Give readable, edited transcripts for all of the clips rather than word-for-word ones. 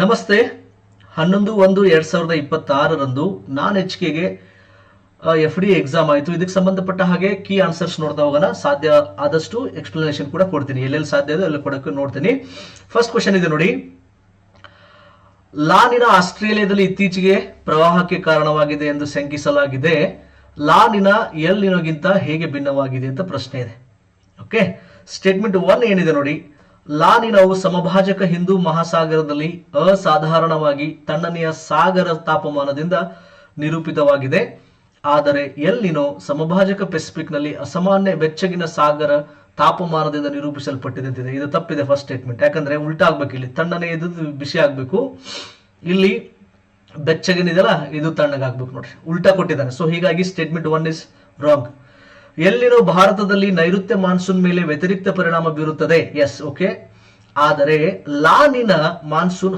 ನಮಸ್ತೆ. 11/1/2026 ನಾನ್ HKಗೆ FD exam ಆಯಿತು. ಇದಕ್ಕೆ ಸಂಬಂಧಪಟ್ಟ ಹಾಗೆ ಕೀ ಆನ್ಸರ್ಸ್ ನೋಡ್ತಾ ಹೋಗೋಣ. ಸಾಧ್ಯ ಆದಷ್ಟು ಎಕ್ಸ್ಪ್ಲನೇಷನ್ ಕೂಡ ಕೊಡ್ತೀನಿ, ಎಲ್ಲೆಲ್ಲಿ ಸಾಧ್ಯ ಇದೆ ಅಲ್ಲಿ ಕೊಡೋಕೆ ನೋಡ್ತೀನಿ. ಫಸ್ಟ್ ಕ್ವಶನ್ ಇದೆ ನೋಡಿ. ಲಾನಿನ ಆಸ್ಟ್ರೇಲಿಯಾದಲ್ಲಿ ಇತ್ತೀಚೆಗೆ ಪ್ರವಾಹಕ್ಕೆ ಕಾರಣವಾಗಿದೆ ಎಂದು ಶಂಕಿಸಲಾಗಿದೆ. ಲಾನಿನ ಎಲ್ ನಿನೋಗಿಂತ ಹೇಗೆ ಭಿನ್ನವಾಗಿದೆ ಅಂತ ಪ್ರಶ್ನೆ ಇದೆ. ಓಕೆ, ಸ್ಟೇಟ್ಮೆಂಟ್ 1 ಏನಿದೆ ನೋಡಿ. ಲಾನಿನವು ಸಮಭಾಜಕ ಹಿಂದೂ ಮಹಾಸಾಗರದಲ್ಲಿ ಅಸಾಧಾರಣವಾಗಿ ತಣ್ಣನೆಯ ಸಾಗರ ತಾಪಮಾನದಿಂದ ನಿರೂಪಿತವಾಗಿದೆ. ಆದರೆ ಎಲ್ ನಿನೋ ಸಮಭಾಜಕ ಪೆಸಿಫಿಕ್ನಲ್ಲಿ ಅಸಾಮಾನ್ಯ ಬೆಚ್ಚಗಿನ ಸಾಗರ ತಾಪಮಾನದಿಂದ ನಿರೂಪಿಸಲ್ಪಟ್ಟಿದೆ ಅಂತಿದೆ. ಇದು ತಪ್ಪಿದೆ ಫಸ್ಟ್ ಸ್ಟೇಟ್ಮೆಂಟ್. ಯಾಕಂದ್ರೆ ಉಲ್ಟಾ ಆಗ್ಬೇಕು, ಇಲ್ಲಿ ತಣ್ಣನೆ ಇದ್ದು ಬಿಸಿ ಆಗ್ಬೇಕು, ಇಲ್ಲಿ ಬೆಚ್ಚಗಿನಿದೆಲ್ಲ ಇದು ತಣ್ಣಗಾಗ್ಬೇಕು. ನೋಡ್ರಿ, ಉಲ್ಟಾ ಕೊಟ್ಟಿದ್ದಾನೆ. ಸೊ ಹೀಗಾಗಿ ಸ್ಟೇಟ್ಮೆಂಟ್ 1 ಇಸ್ ರಾಂಗ್. ಎಲ್ಲಿನೋ ಭಾರತದಲ್ಲಿ ನೈಋತ್ಯ ಮಾನ್ಸೂನ್ ಮೇಲೆ ವ್ಯತಿರಿಕ್ತ ಪರಿಣಾಮ ಬೀರುತ್ತದೆ. Yes, okay. ಆದರೆ ಲಾನಿನ ಮಾನ್ಸೂನ್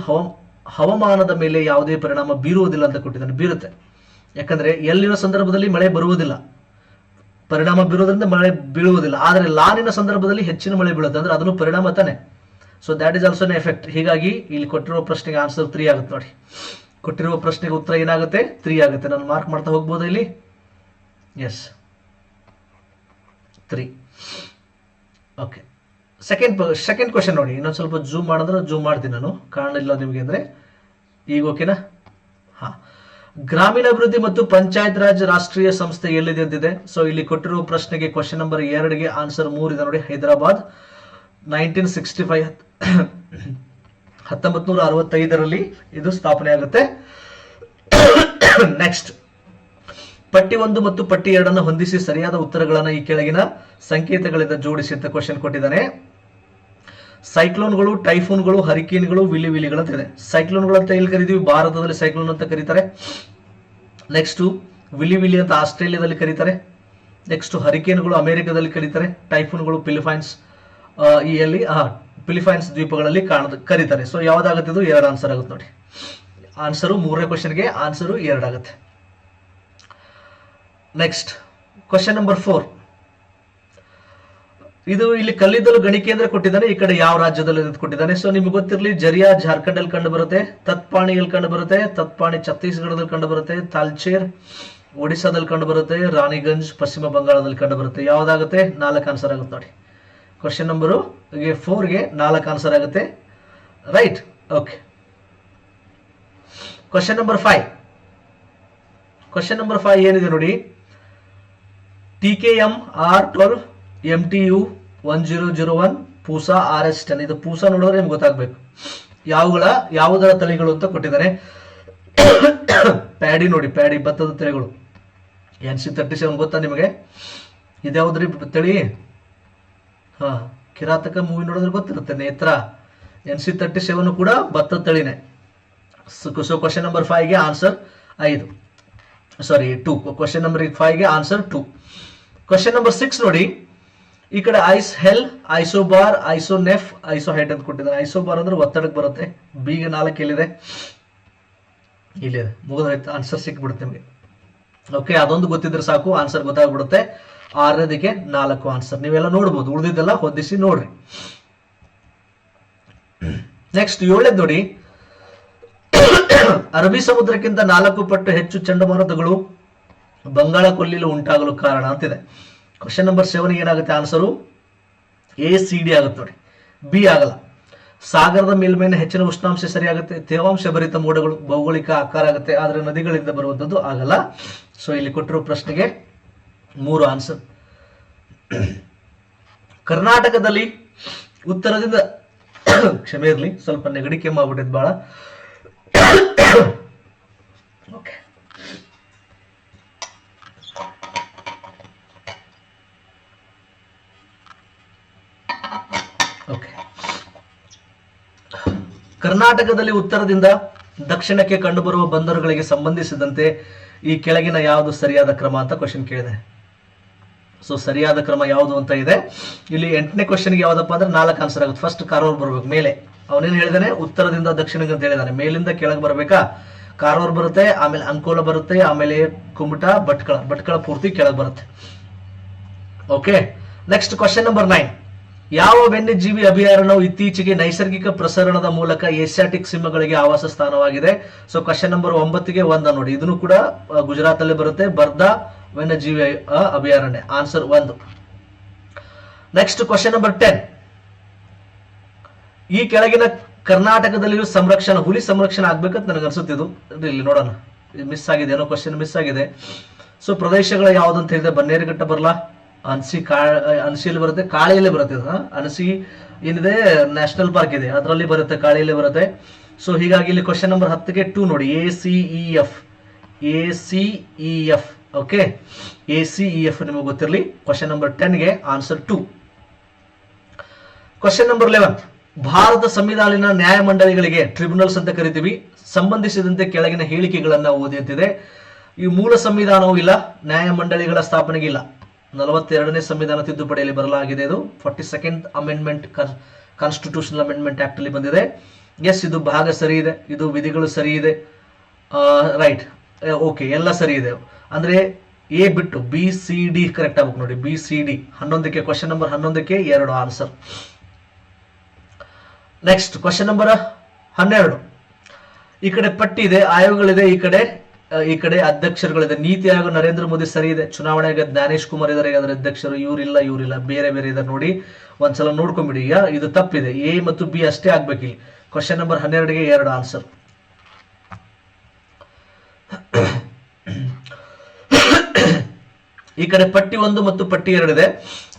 ಹವಾಮಾನದ ಮೇಲೆ ಯಾವುದೇ ಪರಿಣಾಮ ಬೀರುವುದಿಲ್ಲ ಅಂತ ಕೊಟ್ಟಿದ್ದಾನೆ. ಬೀರುತ್ತೆ, ಯಾಕಂದ್ರೆ ಎಲ್ಲಿನ ಸಂದರ್ಭದಲ್ಲಿ ಮಳೆ ಬರುವುದಿಲ್ಲ, ಪರಿಣಾಮ ಬೀರೋದ್ರಿಂದ ಮಳೆ ಬೀಳುವುದಿಲ್ಲ. ಆದರೆ ಲಾನಿನ ಸಂದರ್ಭದಲ್ಲಿ ಹೆಚ್ಚಿನ ಮಳೆ ಬೀಳುತ್ತೆ, ಅಂದ್ರೆ ಅದನ್ನು ಪರಿಣಾಮ ತಾನೆ. So that is also N effect. ಹೀಗಾಗಿ ಇಲ್ಲಿ ಕೊಟ್ಟಿರುವ ಪ್ರಶ್ನೆಗೆ ಆನ್ಸರ್ 3 ಆಗುತ್ತೆ ನೋಡಿ. ಕೊಟ್ಟಿರುವ ಪ್ರಶ್ನೆಗೆ ಉತ್ತರ ಏನಾಗುತ್ತೆ? 3 ಆಗುತ್ತೆ. ನಾನು ಮಾರ್ಕ್ ಮಾಡ್ತಾ ಹೋಗ್ಬೋದು ಇಲ್ಲಿ. ಎಸ್, 3. ಓಕೆ, ಸೆಕೆಂಡ್ ಕ್ವಶನ್ ನೋಡಿ. ಇನ್ನೊಂದು ಸ್ವಲ್ಪ ಜೂಮ್ ಮಾಡಿದ್ರೆ ಜೂಮ್ ಮಾಡ್ತೀನಿ, ನಾನು ಕಾಣಲಿಲ್ಲ ನಿಮಗೆ ಅಂದ್ರೆ. ಈಗ ಓಕೆನಾ? ಹಾ, ಗ್ರಾಮೀಣಾಭಿವೃದ್ಧಿ ಮತ್ತು ಪಂಚಾಯತ್ ರಾಜ್ ರಾಷ್ಟ್ರೀಯ ಸಂಸ್ಥೆ ಎಲ್ಲಿದೆ ಅಂತಿದೆ. ಸೊ ಇಲ್ಲಿ ಕೊಟ್ಟಿರುವ ಪ್ರಶ್ನೆಗೆ ಕ್ವಶನ್ ನಂಬರ್ 2ಗೆ ಆನ್ಸರ್ 3 ಇದೆ ನೋಡಿ. ಹೈದರಾಬಾದ್, 1965 1965ರಲ್ಲಿ ಇದು ಸ್ಥಾಪನೆ ಆಗುತ್ತೆ. ನೆಕ್ಸ್ಟ್, ಪಟ್ಟಿ 1 ಮತ್ತು ಪಟ್ಟಿ 2 ಹೊಂದಿಸಿ ಸರಿಯಾದ ಉತ್ತರಗಳನ್ನು ಈ ಕೆಳಗಿನ ಸಂಕೇತಗಳಿಂದ ಜೋಡಿಸಿ ಅಂತ ಕ್ವಶನ್ ಕೊಟ್ಟಿದ್ದಾನೆ. ಸೈಕ್ಲೋನ್ಗಳು, ಟೈಫೂನ್ಗಳು, ಹರಿಕೇನ್ಗಳು, ವಿಲಿವಿಲಿಗಳು ಅಂತ ಇದೆ. ಸೈಕ್ಲೋನ್ಗಳು ಅಂತ ಎಲ್ಲಿ ಕರಿತೀವಿ? ಭಾರತದಲ್ಲಿ ಸೈಕ್ಲೋನ್ ಅಂತ ಕರೀತಾರೆ. ನೆಕ್ಸ್ಟ್ ವಿಲಿವಿಲಿ ಅಂತ ಆಸ್ಟ್ರೇಲಿಯಾದಲ್ಲಿ ಕರೀತಾರೆ. ನೆಕ್ಸ್ಟ್ ಹರಿಕೇನ್ಗಳು ಅಮೆರಿಕದಲ್ಲಿ ಕರೀತಾರೆ. ಟೈಫೂನ್ಗಳು ಫಿಲಿಪೈನ್ಸ್ ಫಿಲಿಪೈನ್ಸ್ ದ್ವೀಪಗಳಲ್ಲಿ ಕರೀತಾರೆ. ಸೊ ಯಾವ್ದಾಗುತ್ತೆ? ಇದು 2 ಆನ್ಸರ್ ಆಗುತ್ತೆ ನೋಡಿ. ಆನ್ಸರು 3ನೇ ಕ್ವಶನ್ಗೆ ಆನ್ಸರು 2 ಆಗುತ್ತೆ. Next question number 4. ಇದು ಇಲ್ಲಿ ಕಲ್ಲಿದ್ದಲು ಗಣಿಕೆ ಅಂದ್ರೆ ಕೊಟ್ಟಿದ್ದಾನೆ, ಈ ಕಡೆ ಯಾವ ರಾಜ್ಯದಲ್ಲಿ ಕೊಟ್ಟಿದ್ದಾನೆ. ಸೊ ನಿಮ್ಗೆ ಗೊತ್ತಿರಲಿ, ಜರಿಯಾ ಜಾರ್ಖಂಡ್ ಅಲ್ಲಿ ಕಂಡು ಬರುತ್ತೆ, ತತ್ಪಾಣಿಯಲ್ಲಿ ಕಂಡು ಬರುತ್ತೆ, ತತ್ಪಾಣಿ ಛತ್ತೀಸ್ಗಢದಲ್ಲಿ ಕಂಡು ಬರುತ್ತೆ, ತಾಲ್ಚೇರ್ ಒಡಿಶಾದಲ್ಲಿ ಕಂಡು ಬರುತ್ತೆ, ರಾಣಿಗಂಜ್ ಪಶ್ಚಿಮ ಬಂಗಾಳದಲ್ಲಿ ಕಂಡು ಬರುತ್ತೆ. ಯಾವ್ದಾಗುತ್ತೆ? 4 ಆನ್ಸರ್ ಆಗುತ್ತೆ ನೋಡಿ. ಕ್ವಶನ್ ನಂಬರ್ 4ಗೆ 4 ಆನ್ಸರ್ ಆಗುತ್ತೆ. Right, okay. Question number 5. Question number 5 ಏನಿದೆ ನೋಡಿ. TKM R12 MTU 1001 Pusa RS10. ಇದು ಪೂಸಾ ನೋಡಿದ್ರೆ ನಿಮ್ಗೆ ಗೊತ್ತಾಗ್ಬೇಕು ಯಾವುದರ ತಳಿಗಳು ಅಂತ ಕೊಟ್ಟಿದ್ದಾರೆ. ಪ್ಯಾಡಿ ನೋಡಿ, ಪ್ಯಾಡಿ ಭತ್ತದ ತಳಿಗಳು. NC37 ಗೊತ್ತಾ ನಿಮಗೆ? ಇದ್ಯಾವುದ್ರಿ ತಳಿ? ಹಾ, ಕಿರಾತಕ ಮೂವಿ ನೋಡಿದ್ರೆ ಗೊತ್ತಿರುತ್ತೆ. ನೇತ್ರ. NC37 ಕೂಡ ಭತ್ತದ ತಳಿನೇ. ಸೊ ಕ್ವಶನ್ ನಂಬರ್ 5ಗೆ ಆನ್ಸರ್ 2. ಕ್ವಶನ್ ನಂಬರ್ 5ಗೆ ಆನ್ಸರ್ 2. ಕ್ವಶನ್ ನಂಬರ್ 6 ನೋಡಿ. ಈ ಕಡೆ ಐಸ್ ಹೆಲ್, ಐಸೋಬಾರ್, ಐಸೋನೆಫ್, ಐಸೋಹೈಟ್ ಅಂತ ಕೊಟ್ಟಿದ್ದಾರೆ. ಐಸೋಬಾರ್ ಅಂದ್ರೆ ಒತ್ತಡಕ್ಕೆ ಬರುತ್ತೆ. ಬಿಗೆ 4 ಎಲ್ಲಿದೆ? ಇಲ್ಲಿದೆ. ಮುಗಿದೋಯ್ತು, ಆನ್ಸರ್ ಸಿಕ್ಬಿಡುತ್ತೆ ನಿಮಗೆ. ಓಕೆ, ಅದೊಂದು ಗೊತ್ತಿದ್ರೆ ಸಾಕು, ಆನ್ಸರ್ ಗೊತ್ತಾಗ್ಬಿಡುತ್ತೆ. 6ನೇದಕ್ಕೆ 4 ಆನ್ಸರ್. ನೀವೆಲ್ಲ ನೋಡ್ಬೋದು, ಉಳಿದಿದ್ದೆಲ್ಲ ಹೊಂದಿಸಿ ನೋಡ್ರಿ. ನೆಕ್ಸ್ಟ್ 7ನೇದು ನೋಡಿ. ಅರಬ್ಬಿ ಸಮುದ್ರಕ್ಕಿಂತ 4 ಪಟ್ಟು ಹೆಚ್ಚು ಚಂಡಮಾರುತಗಳು ಬಂಗಾಳ ಕೊಲ್ಲಿಲು ಉಂಟಾಗಲು ಕಾರಣ ಅಂತಿದೆ. ಕ್ವಶನ್ ನಂಬರ್ 7 ಏನಾಗುತ್ತೆ? ಆನ್ಸರು ACD ಆಗುತ್ತೆ ನೋಡಿ. ಬಿ ಆಗಲ್ಲ. ಸಾಗರದ ಮೇಲ್ಮೈನ ಹೆಚ್ಚಿನ ಉಷ್ಣಾಂಶ ಸರಿಯಾಗುತ್ತೆ. ತೇವಾಂಶ ಭರಿತ ಮೋಡಗಳು ಭೌಗೋಳಿಕ ಆಕಾರ ಆಗುತ್ತೆ, ಆದರೆ ನದಿಗಳಿಂದ ಬರುವಂಥದ್ದು ಆಗಲ್ಲ. ಸೊ ಇಲ್ಲಿ ಕೊಟ್ಟಿರೋ ಪ್ರಶ್ನೆಗೆ 3 ಆನ್ಸರ್. ಕರ್ನಾಟಕದಲ್ಲಿ ಉತ್ತರದಿಂದ ಕ್ಷಮೆ ಇರಲಿ, ಸ್ವಲ್ಪ ನೆಗಡಿ ಕೆಮ್ಮು ಆಗ್ಬಿಟ್ಟಿದ್ ಬಹಳ. ಓಕೆ, ಕರ್ನಾಟಕದಲ್ಲಿ ಉತ್ತರದಿಂದ ದಕ್ಷಿಣಕ್ಕೆ ಕಂಡುಬರುವ ಬಂದರುಗಳಿಗೆ ಸಂಬಂಧಿಸಿದಂತೆ ಈ ಕೆಳಗಿನ ಯಾವುದು ಸರಿಯಾದ ಕ್ರಮ ಅಂತ ಕ್ವಶನ್ ಕೇಳಿದೆ. ಸೊ ಸರಿಯಾದ ಕ್ರಮ ಯಾವುದು ಅಂತ ಇದೆ ಇಲ್ಲಿ. 8ನೇ ಕ್ವಶನ್ಗೆ ಯಾವ್ದಪ್ಪ ಅಂದ್ರೆ 4 ಆನ್ಸರ್ ಆಗುತ್ತೆ. ಫಸ್ಟ್ ಕಾರವಾರ ಬರ್ಬೇಕು ಮೇಲೆ. ಅವನೇನು ಹೇಳಿದಾನೆ? ಉತ್ತರದಿಂದ ದಕ್ಷಿಣಕ್ಕೆ ಅಂತ ಹೇಳಿದಾನೆ. ಮೇಲಿಂದ ಕೆಳಗೆ ಬರ್ಬೇಕಾ? ಕಾರವಾರ ಬರುತ್ತೆ, ಆಮೇಲೆ ಅಂಕೋಲ ಬರುತ್ತೆ, ಆಮೇಲೆ ಕುಮಟಾ, ಭಟ್ಕಳ ಪೂರ್ತಿ ಕೆಳಗೆ ಬರುತ್ತೆ. Okay, next question number 9. ಯಾವ ವನ್ಯಜೀವಿ ಅಭಯಾರಣ್ಯವು ಇತ್ತೀಚೆಗೆ ನೈಸರ್ಗಿಕ ಪ್ರಸರಣದ ಮೂಲಕ ಏಷ್ಯಾಟಿಕ್ ಸಿಂಹಗಳಿಗೆ ಆವಾಸ ಸ್ಥಾನವಾಗಿದೆ? ಸೊ ಕ್ವಶನ್ ನಂಬರ್ 9ಗೆ 1 ನೋಡಿ. ಇದನ್ನು ಕೂಡ ಗುಜರಾತ್ ಅಲ್ಲಿ ಬರುತ್ತೆ. ಬರ್ದಾ ವನ್ಯಜೀವಿ ಅಭಯಾರಣ್ಯ, ಆನ್ಸರ್ 1. Next question number 10. ಈ ಕೆಳಗಿನ ಕರ್ನಾಟಕದಲ್ಲಿಯೂ ಹುಲಿ ಸಂರಕ್ಷಣೆ ಆಗ್ಬೇಕಂತ ನನಗೆ ಅನ್ಸುತ್ತಿದ್ದು. ಇಲ್ಲಿ ನೋಡೋಣ, ಮಿಸ್ ಆಗಿದೆ, ಏನೋ ಕ್ವಶನ್ ಮಿಸ್ ಆಗಿದೆ. ಸೊ ಪ್ರದೇಶಗಳು ಯಾವ್ದಂತ ಹೇಳಿದ್ರೆ ಬನ್ನೇರುಘಟ್ಟ ಬರಲ್ಲ, ಅನಸಿಯಲ್ಲಿ ಬರುತ್ತೆ, ಕಾಳಿಯಲ್ಲಿ ಬರುತ್ತೆ. ಅನಸಿ ಏನಿದೆ ನ್ಯಾಷನಲ್ ಪಾರ್ಕ್ ಇದೆ, ಅದರಲ್ಲಿ ಬರುತ್ತೆ, ಕಾಳಿಯಲ್ಲಿ ಬರುತ್ತೆ. ಸೊ ಹೀಗಾಗಿ ಇಲ್ಲಿ ಕ್ವಶನ್ ನಂಬರ್ 10ಗೆ 2 ನೋಡಿ, ACEF. ಓಕೆ, ACEF ನಿಮಗೆ ಗೊತ್ತಿರಲಿ. ಕ್ವಶನ್ ನಂಬರ್ 10ಗೆ ಆನ್ಸರ್ 2. Question number 11. ಭಾರತ ಸಂವಿಧಾನಿನ ನ್ಯಾಯಮಂಡಳಿಗಳಿಗೆ ಟ್ರಿಬ್ಯುನಲ್ಸ್ ಅಂತ ಕರಿತೀವಿ, ಸಂಬಂಧಿಸಿದಂತೆ ಕೆಳಗಿನ ಹೇಳಿಕೆಗಳನ್ನ ಓದಿ ಅಂತಿದೆ. ಈ ಮೂಲ ಸಂವಿಧಾನವೂ ಇಲ್ಲ, ನ್ಯಾಯಮಂಡಳಿಗಳ ಸ್ಥಾಪನೆಗೆ ಇಲ್ಲ. 42ನೇ ಸಂವಿಧಾನ ತಿದ್ದುಪಡಿಯಲ್ಲಿ ಬರಲಾಗಿದೆ. ಇದು 42nd amendment, constitutional amendment act ಅಲ್ಲಿ ಬಂದಿದೆ. ಎಸ್, ಇದು ಭಾಗ ಸರಿ ಇದೆ, ಇದು ವಿಧಿಗಳು ಸರಿ ಇದೆ, ರೈಟ್, ಓಕೆ, ಎಲ್ಲ ಸರಿ ಇದೆ. ಅಂದ್ರೆ ಎ ಬಿಟ್ಟು BCD ಕರೆಕ್ಟ್ ಆಗ್ಬೇಕು ನೋಡಿ, BCD. 11ಕ್ಕೆ ಕ್ವಶನ್ ನಂಬರ್ 11ಕ್ಕೆ 2 ಆನ್ಸರ್. Next question number 12. ಈ ಕಡೆ ಪಟ್ಟಿ ಇದೆ, ಆಯೋಗಗಳಿದೆ, ಈ ಕಡೆ ಅಧ್ಯಕ್ಷರುಗಳಿದೆ. ನೀತಿ ಆಯೋಗ ನರೇಂದ್ರ ಮೋದಿ ಸರಿ ಇದೆ. ಚುನಾವಣೆ ಆಯೋಗ ಜ್ಞಾನೇಶ್ ಕುಮಾರ್ ಇದ್ದಾರೆ ಅದರ ಅಧ್ಯಕ್ಷರು. ಇವರಿಲ್ಲ, ಬೇರೆ ಇದ್ದಾರೆ ನೋಡಿ, ಒಂದ್ಸಲ ನೋಡ್ಕೊಂಡ್ಬಿಡಿ. ಈಗ ಇದು ತಪ್ಪಿದೆ, A ಮತ್ತು B ಅಷ್ಟೇ ಆಗ್ಬೇಕಿಲ್ಲಿ. ಕ್ವಶನ್ ನಂಬರ್ 12ಗೆ 2 ಆನ್ಸರ್. ಈ ಕಡೆ ಪಟ್ಟಿ 1 ಮತ್ತು ಪಟ್ಟಿ 2 ಇದೆ.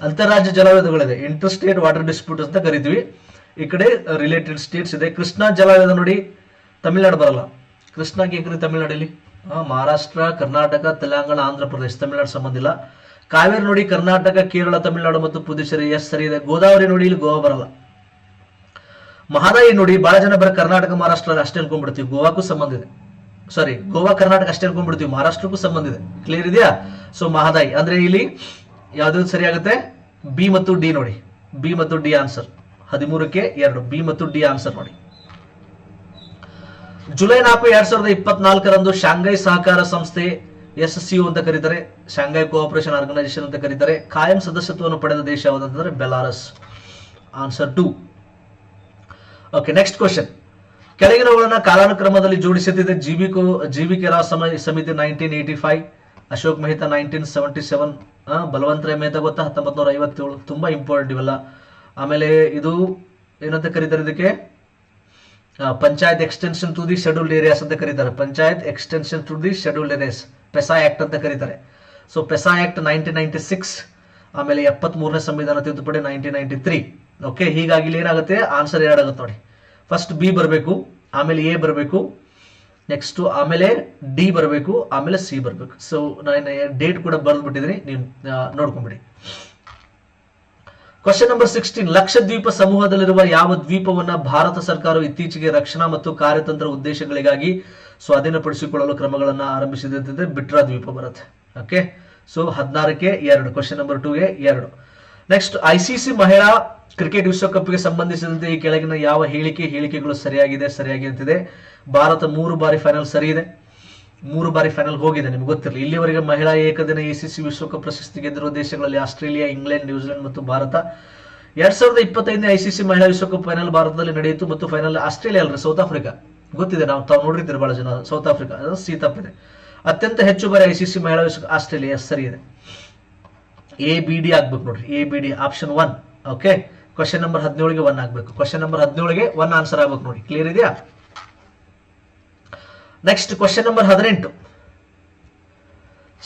ಅಂತಾರಾಜ್ಯ ಜಲವಿವಾದಗಳಿದೆ, ಇಂಟರ್ ಸ್ಟೇಟ್ ವಾಟರ್ ಡಿಸ್ಪ್ಯೂಟ್ ಅಂತ ಕರಿತೀವಿ. ಈ ಕಡೆ ರಿಲೇಟೆಡ್ ಸ್ಟೇಟ್ಸ್ ಇದೆ. ಕೃಷ್ಣಾ ಜಲವಿವಾದ ನೋಡಿ, ತಮಿಳುನಾಡು ಬರಲ್ಲ. ಕೃಷ್ಣಾಗೆ ತಮಿಳುನಾಡಲ್ಲಿ, ಮಹಾರಾಷ್ಟ್ರ, ಕರ್ನಾಟಕ, ತೆಲಂಗಾಣ, ಆಂಧ್ರ ಪ್ರದೇಶ, ತಮಿಳುನಾಡು ಸಂಬಂಧ ಇಲ್ಲ. ಕಾವೇರಿ ನೋಡಿ, ಕರ್ನಾಟಕ, ಕೇರಳ, ತಮಿಳುನಾಡು ಮತ್ತು ಪುದುಚೇರಿ, ಎಸ್ ಸರಿ ಇದೆ. ಗೋದಾವರಿ ನೋಡಿ, ಇಲ್ಲಿ ಗೋವಾ ಬರಲ್ಲ. ಮಹದಾಯಿ ನೋಡಿ, ಬಹಳ ಜನ ಬರ ಕರ್ನಾಟಕ, ಮಹಾರಾಷ್ಟ್ರ ಅಷ್ಟೇ ಅನ್ಕೊಂಡ್ಬಿಡ್ತೀವಿ, ಗೋವಾಕ್ಕೂ ಸಂಬಂಧ ಇದೆ. ಸಾರಿ, ಗೋವಾ ಕರ್ನಾಟಕ ಅಷ್ಟೇ ಅನ್ಕೊಂಡ್ಬಿಡ್ತೀವಿ, ಮಹಾರಾಷ್ಟ್ರಕ್ಕೂ ಸಂಬಂಧ ಇದೆ. ಕ್ಲಿಯರ್ ಇದೆಯಾ? ಸೊ ಮಹದಾಯಿ ಅಂದ್ರೆ ಇಲ್ಲಿ ಯಾವ್ದು ಸರಿ ಆಗುತ್ತೆ? B ಮತ್ತು D ನೋಡಿ, B ಮತ್ತು D ಆನ್ಸರ್. 13ಕ್ಕೆ 2, B ಮತ್ತು D ಆನ್ಸರ್ ನೋಡಿ. ಜುಲೈ 4, 2024ರಂದು ಶಾಂಘೈ ಸಹಕಾರ ಸಂಸ್ಥೆ SCO ಅಂತ ಕರೀತಾರೆ, ಶಾಂಘೈ ಕೋಆಪರೇಷನ್ ಆರ್ಗನೈಸೇಷನ್ ಅಂತ ಕರೀತಾರೆ. ಕಾಯಂ ಸದಸ್ಯತ್ವವನ್ನು ಪಡೆದ ದೇಶ ಯಾವುದಂತಂದ್ರೆ Belarus, answer 2. Okay, next question. ಕೆಳಗಿನವುಗಳನ್ನ ಕಾಲಾನುಕ್ರಮದಲ್ಲಿ ಜೋಡಿಸುತ್ತಿದೆ. ಜೀವಿಕೆ ರಾವ್ ಸಮಿತಿ 1985, ಅಶೋಕ್ ಮೆಹ್ತಾ 1977, ಬಲವಂತ ರಾಯ್ ಮೆಹ್ತಾ ಗೊತ್ತಾ 1957. ತುಂಬಾ ಇಂಪಾರ್ಟೆಂಟ್ ಇವೆಲ್ಲ. ಆಮೇಲೆ ಇದು ಏನಂತ ಕರೀತಾರೆ, ಇದಕ್ಕೆ panchayat extension to the scheduled areas ಅಂತ ಕರೀತಾರೆ. Panchayat extension to the scheduled areas, PESA act ಅಂತ ಕರೀತಾರೆ. ಸೊ ಪೆಸಾ ಆಕ್ಟ್ 1996, ಆಮೇಲೆ 73ನೇ ಸಂವಿಧಾನ ತಿದ್ದುಪಡಿ 1993. ಓಕೆ, ಹೀಗಾಗಿ ಇಲ್ಲಿ ಏನಾಗುತ್ತೆ? ಆನ್ಸರ್ 2 ಆಗುತ್ತೆ ನೋಡಿ. ಫಸ್ಟ್ B ಬರಬೇಕು, ಆಮೇಲೆ A ಬರಬೇಕು, ನೆಕ್ಸ್ಟ್ ಆಮೇಲೆ D ಬರಬೇಕು, ಆಮೇಲೆ C ಬರಬೇಕು. ಸೊ ನಾನು ಡೇಟ್ ಕೂಡ ಬರೆದ್ಬಿಟ್ಟಿದ್ದೀನಿ, ನೀವು ನೋಡ್ಕೊಂಡ್ಬಿಡಿ. Question number 16. ಲಕ್ಷದ್ವೀಪ ಸಮೂಹದಲ್ಲಿರುವ ಯಾವ ದ್ವೀಪವನ್ನ ಭಾರತ ಸರ್ಕಾರವು ಇತ್ತೀಚೆಗೆ ರಕ್ಷಣಾ ಮತ್ತು ಕಾರ್ಯತಂತ್ರ ಉದ್ದೇಶಗಳಿಗಾಗಿ ಸ್ವಾಧೀನಪಡಿಸಿಕೊಳ್ಳಲು ಕ್ರಮಗಳನ್ನ ಆರಂಭಿಸಿದೆ? ಬಿಟ್ರಾ ದ್ವೀಪ ಬರುತ್ತೆ. ಓಕೆ, ಸೊ 16ಕ್ಕೆ 2, ಕ್ವಶನ್ ನಂಬರ್ 2ಗೆ 2. ನೆಕ್ಸ್ಟ್, ICC ಮಹಿಳಾ ಕ್ರಿಕೆಟ್ ವಿಶ್ವಕಪ್ಗೆ ಸಂಬಂಧಿಸಿದಂತೆ ಈ ಕೆಳಗಿನ ಯಾವ ಹೇಳಿಕೆಗಳು ಸರಿಯಾಗಿದೆ ಅಂತಿದೆ. ಭಾರತ 3 ಬಾರಿ ಫೈನಲ್ ಸರಿ ಇದೆ, 3 ಬಾರಿ ಫೈನಲ್ ಹೋಗಿದೆ, ನಿಮ್ಗೆ ಗೊತ್ತಿರಲಿ. ಇಲ್ಲಿವರೆಗೆ ಮಹಿಳಾ ಏಕದಿನ ACC ವಿಶ್ವಕಪ್ ಪ್ರಶಸ್ತಿ ಗೆದ್ದಿರುವ ದೇಶಗಳಲ್ಲಿ ಆಸ್ಟ್ರೇಲಿಯಾ, ಇಂಗ್ಲೆಂಡ್, ನ್ಯೂಜಿಲೆಂಡ್ ಮತ್ತು ಭಾರತ. 2025ನೇ ICC ಮಹಿಳಾ ವಿಶ್ವಕಪ್ ಫೈನಲ್ ಭಾರತದಲ್ಲಿ ನಡೆಯಿತು ಮತ್ತು ಫೈನಲ್ ಆಸ್ಟ್ರೇಲಿಯಾ ಅಲ್ರಿ, ಸೌತ್ ಆಫ್ರಿಕಾ ಗೊತ್ತಿದೆ, ತಾವು ನೋಡಿರ್ತೀರಿ ಬಹಳ ಜನ. ಸೌತ್ ಆಫ್ರಿಕಾ, ಸಿ ತಪ್ಪಿದೆ. ಅತ್ಯಂತ ಹೆಚ್ಚು ಬಾರಿ ICC ಮಹಿಳಾ ವಿಶ್ವಕಪ್ ಆಸ್ಟ್ರೇಲಿಯಾ, ಸರಿ ಇದೆ. ABD ಆಗ್ಬೇಕು ನೋಡ್ರಿ, ABD option 1. Okay, question number 17ಗೆ 1 ಆಗ್ಬೇಕು. ಕ್ವಶನ್ ನಂಬರ್ 17ಗೆ 1 ಆನ್ಸರ್ ಆಗ್ಬೇಕು ನೋಡಿ. ಕ್ಲಿಯರ್ ಇದೆಯಾ? Next question number 18.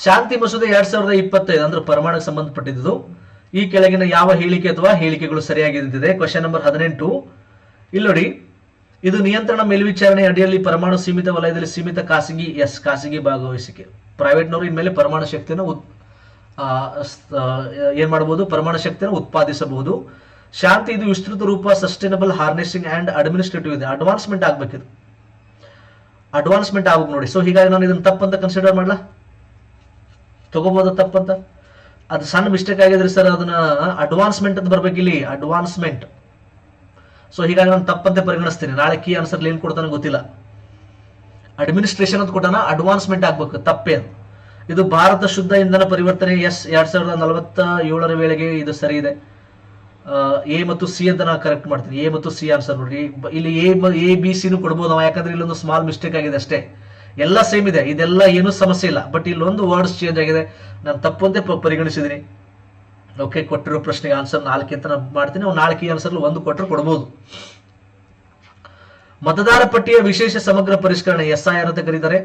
ಶಾಂತಿ ಮಸೂದೆ 2025 ಅಂದ್ರೆ ಪರಮಾಣುಗೆ ಸಂಬಂಧಪಟ್ಟಿದ್ದು. ಈ ಕೆಳಗಿನ ಯಾವ ಹೇಳಿಕೆ ಅಥವಾ ಹೇಳಿಕೆಗಳು ಸರಿಯಾಗಿದೆ? Question number 18. ಇಲ್ಲಿ ನೋಡಿ, ಇದು ನಿಯಂತ್ರಣ ಮೇಲ್ವಿಚಾರಣೆ ಅಡಿಯಲ್ಲಿ ಪರಮಾಣು ಸೀಮಿತ ವಲಯದಲ್ಲಿ ಸೀಮಿತ ಖಾಸಗಿ ಭಾಗವಹಿಸಿಕೆ. ಪ್ರೈವೇಟ್ನವರು ಇನ್ಮೇಲೆ ಪರಮಾಣು ಶಕ್ತಿಯನ್ನು ಏನ್ ಮಾಡಬಹುದು? ಪರಮಾಣು ಶಕ್ತಿಯನ್ನು ಉತ್ಪಾದಿಸಬಹುದು. ಶಾಂತಿ ಇದು ವಿಸ್ತೃತ ರೂಪ, ಸಸ್ಟೈನಬಲ್, ಹಾರ್ನೆಸಿಂಗ್ ಅಂಡ್ ಅಡ್ಮಿನಿಸ್ಟ್ರೇಟಿವ್ ಇದೆ. ಅಡ್ವಾನ್ಸ್ಮೆಂಟ್ ಆಗ್ಬೇಕಿದು, ಅಡ್ವಾನ್ಸ್ಮೆಂಟ್ ಆಗ್ಬೇಕು ನೋಡಿ. ಸೊ ಹೀಗಾಗಿ ನಾನು ಇದನ್ನ ತಪ್ಪಂತ ಕನ್ಸಿಡರ್ ಮಾಡ್ಲಾ, ತಗೋಬಹುದು ತಪ್ಪಂತ. ಅದು ಸಣ್ಣ ಮಿಸ್ಟೇಕ್ ಆಗಿದ್ರೆ ಸರ್, ಅದನ್ನ ಅಡ್ವಾನ್ಸ್ಮೆಂಟ್ ಅಂತ ಬರ್ಬೇಕಿಲ್ಲಿ, ಅಡ್ವಾನ್ಸ್ಮೆಂಟ್. ಸೊ ಹೀಗಾಗಿ ನಾನು ತಪ್ಪಂತೆ ಪರಿಗಣಿಸ್ತೀನಿ. ನಾಳೆ ಕೀ ಆನ್ಸರ್ ಏನ್ ಕೊಡ್ತಾನೆ ಗೊತ್ತಿಲ್ಲ. ಅಡ್ಮಿನಿಸ್ಟ್ರೇಷನ್ ಅಂತ ಕೊಟ್ಟಾನ, ಅಡ್ವಾನ್ಸ್ಮೆಂಟ್ ಆಗ್ಬೇಕು, ತಪ್ಪೇ ಅದು. ಇದು ಭಾರತ ಶುದ್ಧ ಇಂಧನ ಪರಿವರ್ತನೆ 2047 ವೇಳೆಗೆ ಇದು ಸರಿ ಇದೆ. ಎ ಮತ್ತು ಸಿ ಅಂತ ನಾನು ಕರೆಕ್ಟ್ ಮಾಡ್ತೀನಿ. ಎ ಮತ್ತು ಸಿ ಆನ್ಸರ್ ನೋಡಿ. ಇಲ್ಲಿ ಎ ಬಿ ಸಿನೂ ಕೊಡ್ಬೋದು ನಾವು, ಯಾಕಂದ್ರೆ ಇಲ್ಲೊಂದು ಸ್ಮಾಲ್ ಮಿಸ್ಟೇಕ್ ಆಗಿದೆ ಅಷ್ಟೇ. ಎಲ್ಲ ಸೇಮ್ ಇದೆ, ಇದೆಲ್ಲ ಏನೂ ಸಮಸ್ಯೆ ಇಲ್ಲ. ಬಟ್ ಇಲ್ಲೊಂದು ವರ್ಡ್ಸ್ ಚೇಂಜ್ ಆಗಿದೆ, ನಾನು ತಪ್ಪು ಅಂತ ಪರಿಗಣಿಸಿದ್ದೀನಿ. ಓಕೆ, ಕೊಟ್ಟಿರೋ ಪ್ರಶ್ನೆಗೆ ಆನ್ಸರ್ 4 ಅಂತ ನಾನು ಮಾಡ್ತೀನಿ. ನಾವು 4 ಆನ್ಸರ್ 1 ಕೊಟ್ಟರೆ ಕೊಡ್ಬೋದು. ಮತದಾರ ಪಟ್ಟಿಯ ವಿಶೇಷ ಸಮಗ್ರ ಪರಿಷ್ಕರಣೆ SIR ಅಂತ ಕರೀತಾರೆ.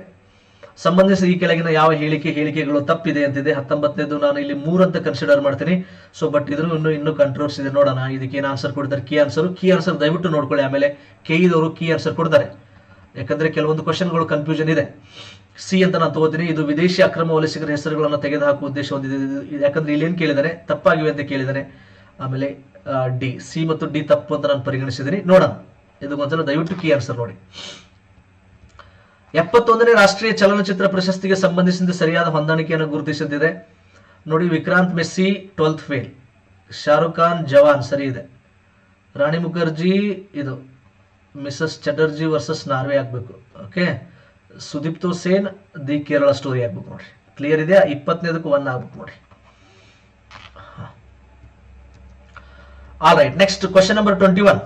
ಸಂಬಂಧಿಸಿದ ಈ ಕೆಳಗಿನ ಯಾವ ಹೇಳಿಕೆಗಳು ತಪ್ಪಿದೆ ಅಂತಿದೆ. 19ನೇದು ನಾನು ಇಲ್ಲಿ 3 ಅಂತ ಕನ್ಸಿಡರ್ ಮಾಡ್ತೀನಿ. ಸೊ ಬಟ್ ಇದ್ರೂ ಇನ್ನೂ ಕಂಟ್ರೋವರ್ಸಿ ಇದೆ, ನೋಡೋಣ ಇದಕ್ಕೆ ಏನು ಆನ್ಸರ್ ಕೊಡ್ತಾರೆ. ಕೀ ಆನ್ಸರ್ ದಯವಿಟ್ಟು ನೋಡ್ಕೊಳ್ಳಿ. ಆಮೇಲೆ ಕೆಇದವರು ಕೀ ಆನ್ಸರ್ ಕೊಡ್ತಾರೆ, ಯಾಕಂದ್ರೆ ಕೆಲವೊಂದು ಕ್ವಶನ್ಗಳು ಕನ್ಫ್ಯೂಷನ್ ಇದೆ. ಸಿ ಅಂತ ನಾನು ತಗೋತೀನಿ. ಇದು ವಿದೇಶಿ ಅಕ್ರಮ ವಲಸಿಗರ ಹೆಸರುಗಳನ್ನು ತೆಗೆದುಹಾಕುವ ಉದ್ದೇಶ ಹೊಂದಿದೆ. ಯಾಕಂದ್ರೆ ಇಲ್ಲಿ ಏನು ಕೇಳಿದಾನೆ, ತಪ್ಪಾಗಿವೆ ಅಂತ ಕೇಳಿದಾನೆ. ಆಮೇಲೆ ಡಿ, ಸಿ ಮತ್ತು ಡಿ ತಪ್ಪು ಅಂತ ನಾನು ಪರಿಗಣಿಸಿದ್ದೀನಿ. ನೋಡೋಣ, ಇದು ಒಂದ್ಸಲ ದಯವಿಟ್ಟು ಕೀ ಆನ್ಸರ್ ನೋಡಿ. 71ನೇ ರಾಷ್ಟ್ರೀಯ ಚಲನಚಿತ್ರ ಪ್ರಶಸ್ತಿಗೆ ಸಂಬಂಧಿಸಿದ ಸರಿಯಾದ ಹೊಂದಾಣಿಕೆಯನ್ನು ಗುರುತಿಸುತ್ತಿದೆ. ನೋಡಿ, ವಿಕ್ರಾಂತ್ ಮೆಸ್ಸಿ 12th ಫೇಲ್, ಶಾರುಖ್ ಖಾನ್ ಜವಾನ್ ಸರಿ ಇದೆ, ರಾಣಿ ಮುಖರ್ಜಿ ಇದು ಮಿಸಸ್ ಚಟರ್ಜಿ ವರ್ಸಸ್ ನಾರ್ವೆ ಆಗ್ಬೇಕು. Okay, Sudipto Sen the Kerala story ಆಗ್ಬೇಕು ನೋಡ್ರಿ. ಕ್ಲಿಯರ್ ಇದೆಯಾ? 20ನೇದಕ್ಕೂ 1 ಆಗ್ಬೇಕು ನೋಡಿ. All right, next question number 21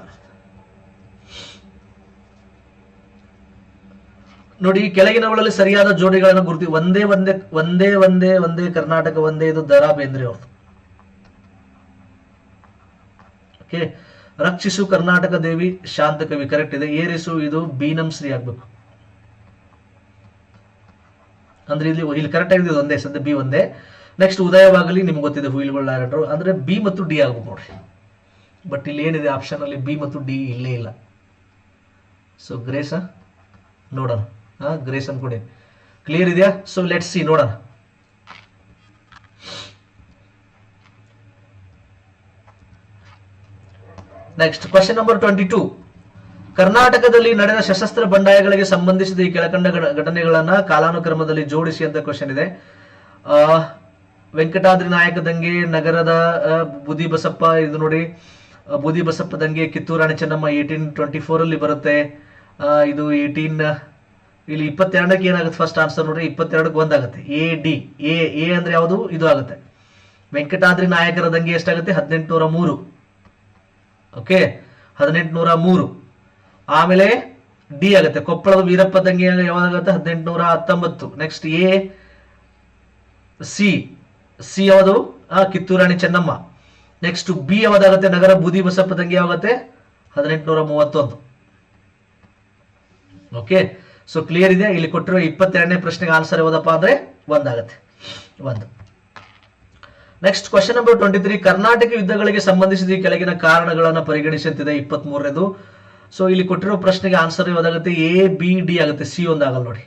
ನೋಡಿ. ಕೆಳಗಿನವುಗಳಲ್ಲಿ ಸರಿಯಾದ ಜೋಡಿಗಳನ್ನು ಗುರುತಿ. ಒಂದೇ ಒಂದೇ ಒಂದೇ ಒಂದೇ ಒಂದೇ ಕರ್ನಾಟಕ ಒಂದೇ, ಇದು ದರಾ ಬೇಂದ್ರೆ ಅವ್ರದ್ದು. ಓಕೆ, ರಕ್ಷಿಸು ಕರ್ನಾಟಕ ದೇವಿ ಶಾಂತ ಕವಿ ಕರೆಕ್ಟ್ ಇದೆ. ಏರಿಸು ಇದು ಬೀನಂ ಶ್ರೀ ಆಗ್ಬೇಕು. ಅಂದ್ರೆ ಇಲ್ಲಿ ಕರೆಕ್ಟ್ ಆಗಿದೆ, ಒಂದೇ ಸದ್ಯ ಬಿ ಒಂದೇ. ನೆಕ್ಸ್ಟ್ ಉದಯವಾಗಲಿ, ನಿಮ್ಗೆ ಗೊತ್ತಿದೆ ಹುಯಿಲ್ಗಳು ಡೈರೆಕ್ಟರ್, ಅಂದ್ರೆ ಬಿ ಮತ್ತು ಡಿ ಆಗ್ಬೇಕು ನೋಡ್ರಿ. ಬಟ್ ಇಲ್ಲಿ ಏನಿದೆ ಆಪ್ಷನ್ ಅಲ್ಲಿ ಬಿ ಮತ್ತು ಡಿ ಇಲ್ಲೇ ಇಲ್ಲ. ಸೊ ಗ್ರೇಸ್ ನೋಡೋಣ, ಗ್ರೇಸ್ ಅನ್ಕೊಡಿ. ಕ್ಲಿಯರ್ ಇದೆಯಾ? ಸೊ ಲೆಟ್ಸ್ ಸಿ, ನೋಡೋಣ. Next question number 22. ಕರ್ನಾಟಕದಲ್ಲಿ ನಡೆದ ಸಶಸ್ತ್ರ ಬಂಡಾಯಗಳಿಗೆ ಸಂಬಂಧಿಸಿದ ಈ ಕೆಳಕಂಡ ಘಟನೆಗಳನ್ನ ಕಾಲಾನುಕ್ರಮದಲ್ಲಿ ಜೋಡಿಸಿ ಅಂತ ಕ್ವಶನ್ ಇದೆ. ವೆಂಕಟಾದ್ರಿ ನಾಯಕ ದಂಗೆ, ನಗರದ ಬೂದಿ ಬಸಪ್ಪ, ಇದು ನೋಡಿ ಬೂದಿ ಬಸಪ್ಪ ದಂಗೆ, ಕಿತ್ತೂರು ರಾಣಿ ಚೆನ್ನಮ್ಮ 1824 ಅಲ್ಲಿ ಬರುತ್ತೆ. ಇದು 18 ಇಲ್ಲಿ 22ಕ್ಕೆ ಏನಾಗುತ್ತೆ ಫಸ್ಟ್ ಆನ್ಸರ್ ನೋಡ್ರಿ. 22ಕ್ಕೆ 1 ಆಗುತ್ತೆ. ಎ ಡಿ, ಎ ಅಂದ್ರೆ ಯಾವುದು? ಇದು ಆಗುತ್ತೆ. ವೆಂಕಟಾದ್ರಿ ನಾಯಕರ ದಂಗೆ ಎಷ್ಟಾಗುತ್ತೆ? 1803. ಓಕೆ, 1803. ಆಮೇಲೆ ಡಿ ಆಗುತ್ತೆ, ಕೊಪ್ಪಳದ ವೀರಪ್ಪ ದಂಗೆ ಯಾವಾಗುತ್ತೆ? 1819. ನೆಕ್ಸ್ಟ್ ಎ ಸಿ ಯಾವುದು? ಕಿತ್ತೂರು ರಾಣಿ ಚೆನ್ನಮ್ಮ. ನೆಕ್ಸ್ಟ್ ಬಿ ಯಾವ್ದಾಗುತ್ತೆ? ನಗರ ಬೂದಿ ಬಸಪ್ಪ ದಂಗೆ ಯಾವಾಗುತ್ತೆ? 1831. ಓಕೆ, ಸೊ ಕ್ಲಿಯರ್ ಇದೆ. ಇಲ್ಲಿ ಕೊಟ್ಟಿರೋ 22ನೇ ಪ್ರಶ್ನೆಗೆ ಆನ್ಸರ್ ಯಾವ್ದಪ್ಪ ಅಂದ್ರೆ 1 ಆಗುತ್ತೆ. 1. Next question number 23. ಕರ್ನಾಟಕ ಯುದ್ಧಗಳಿಗೆ ಸಂಬಂಧಿಸಿದ ಈ ಕೆಳಗಿನ ಕಾರಣಗಳನ್ನು ಪರಿಗಣಿಸುತ್ತಿದೆ. 23ನೇದು. ಸೊ ಇಲ್ಲಿ ಕೊಟ್ಟಿರೋ ಪ್ರಶ್ನೆಗೆ ಆನ್ಸರ್ ಯಾವ್ದಾಗುತ್ತೆ? ಎ ಬಿ ಡಿ ಆಗುತ್ತೆ. ಸಿ 1 ಆಗಲ್ಲ ನೋಡಿ.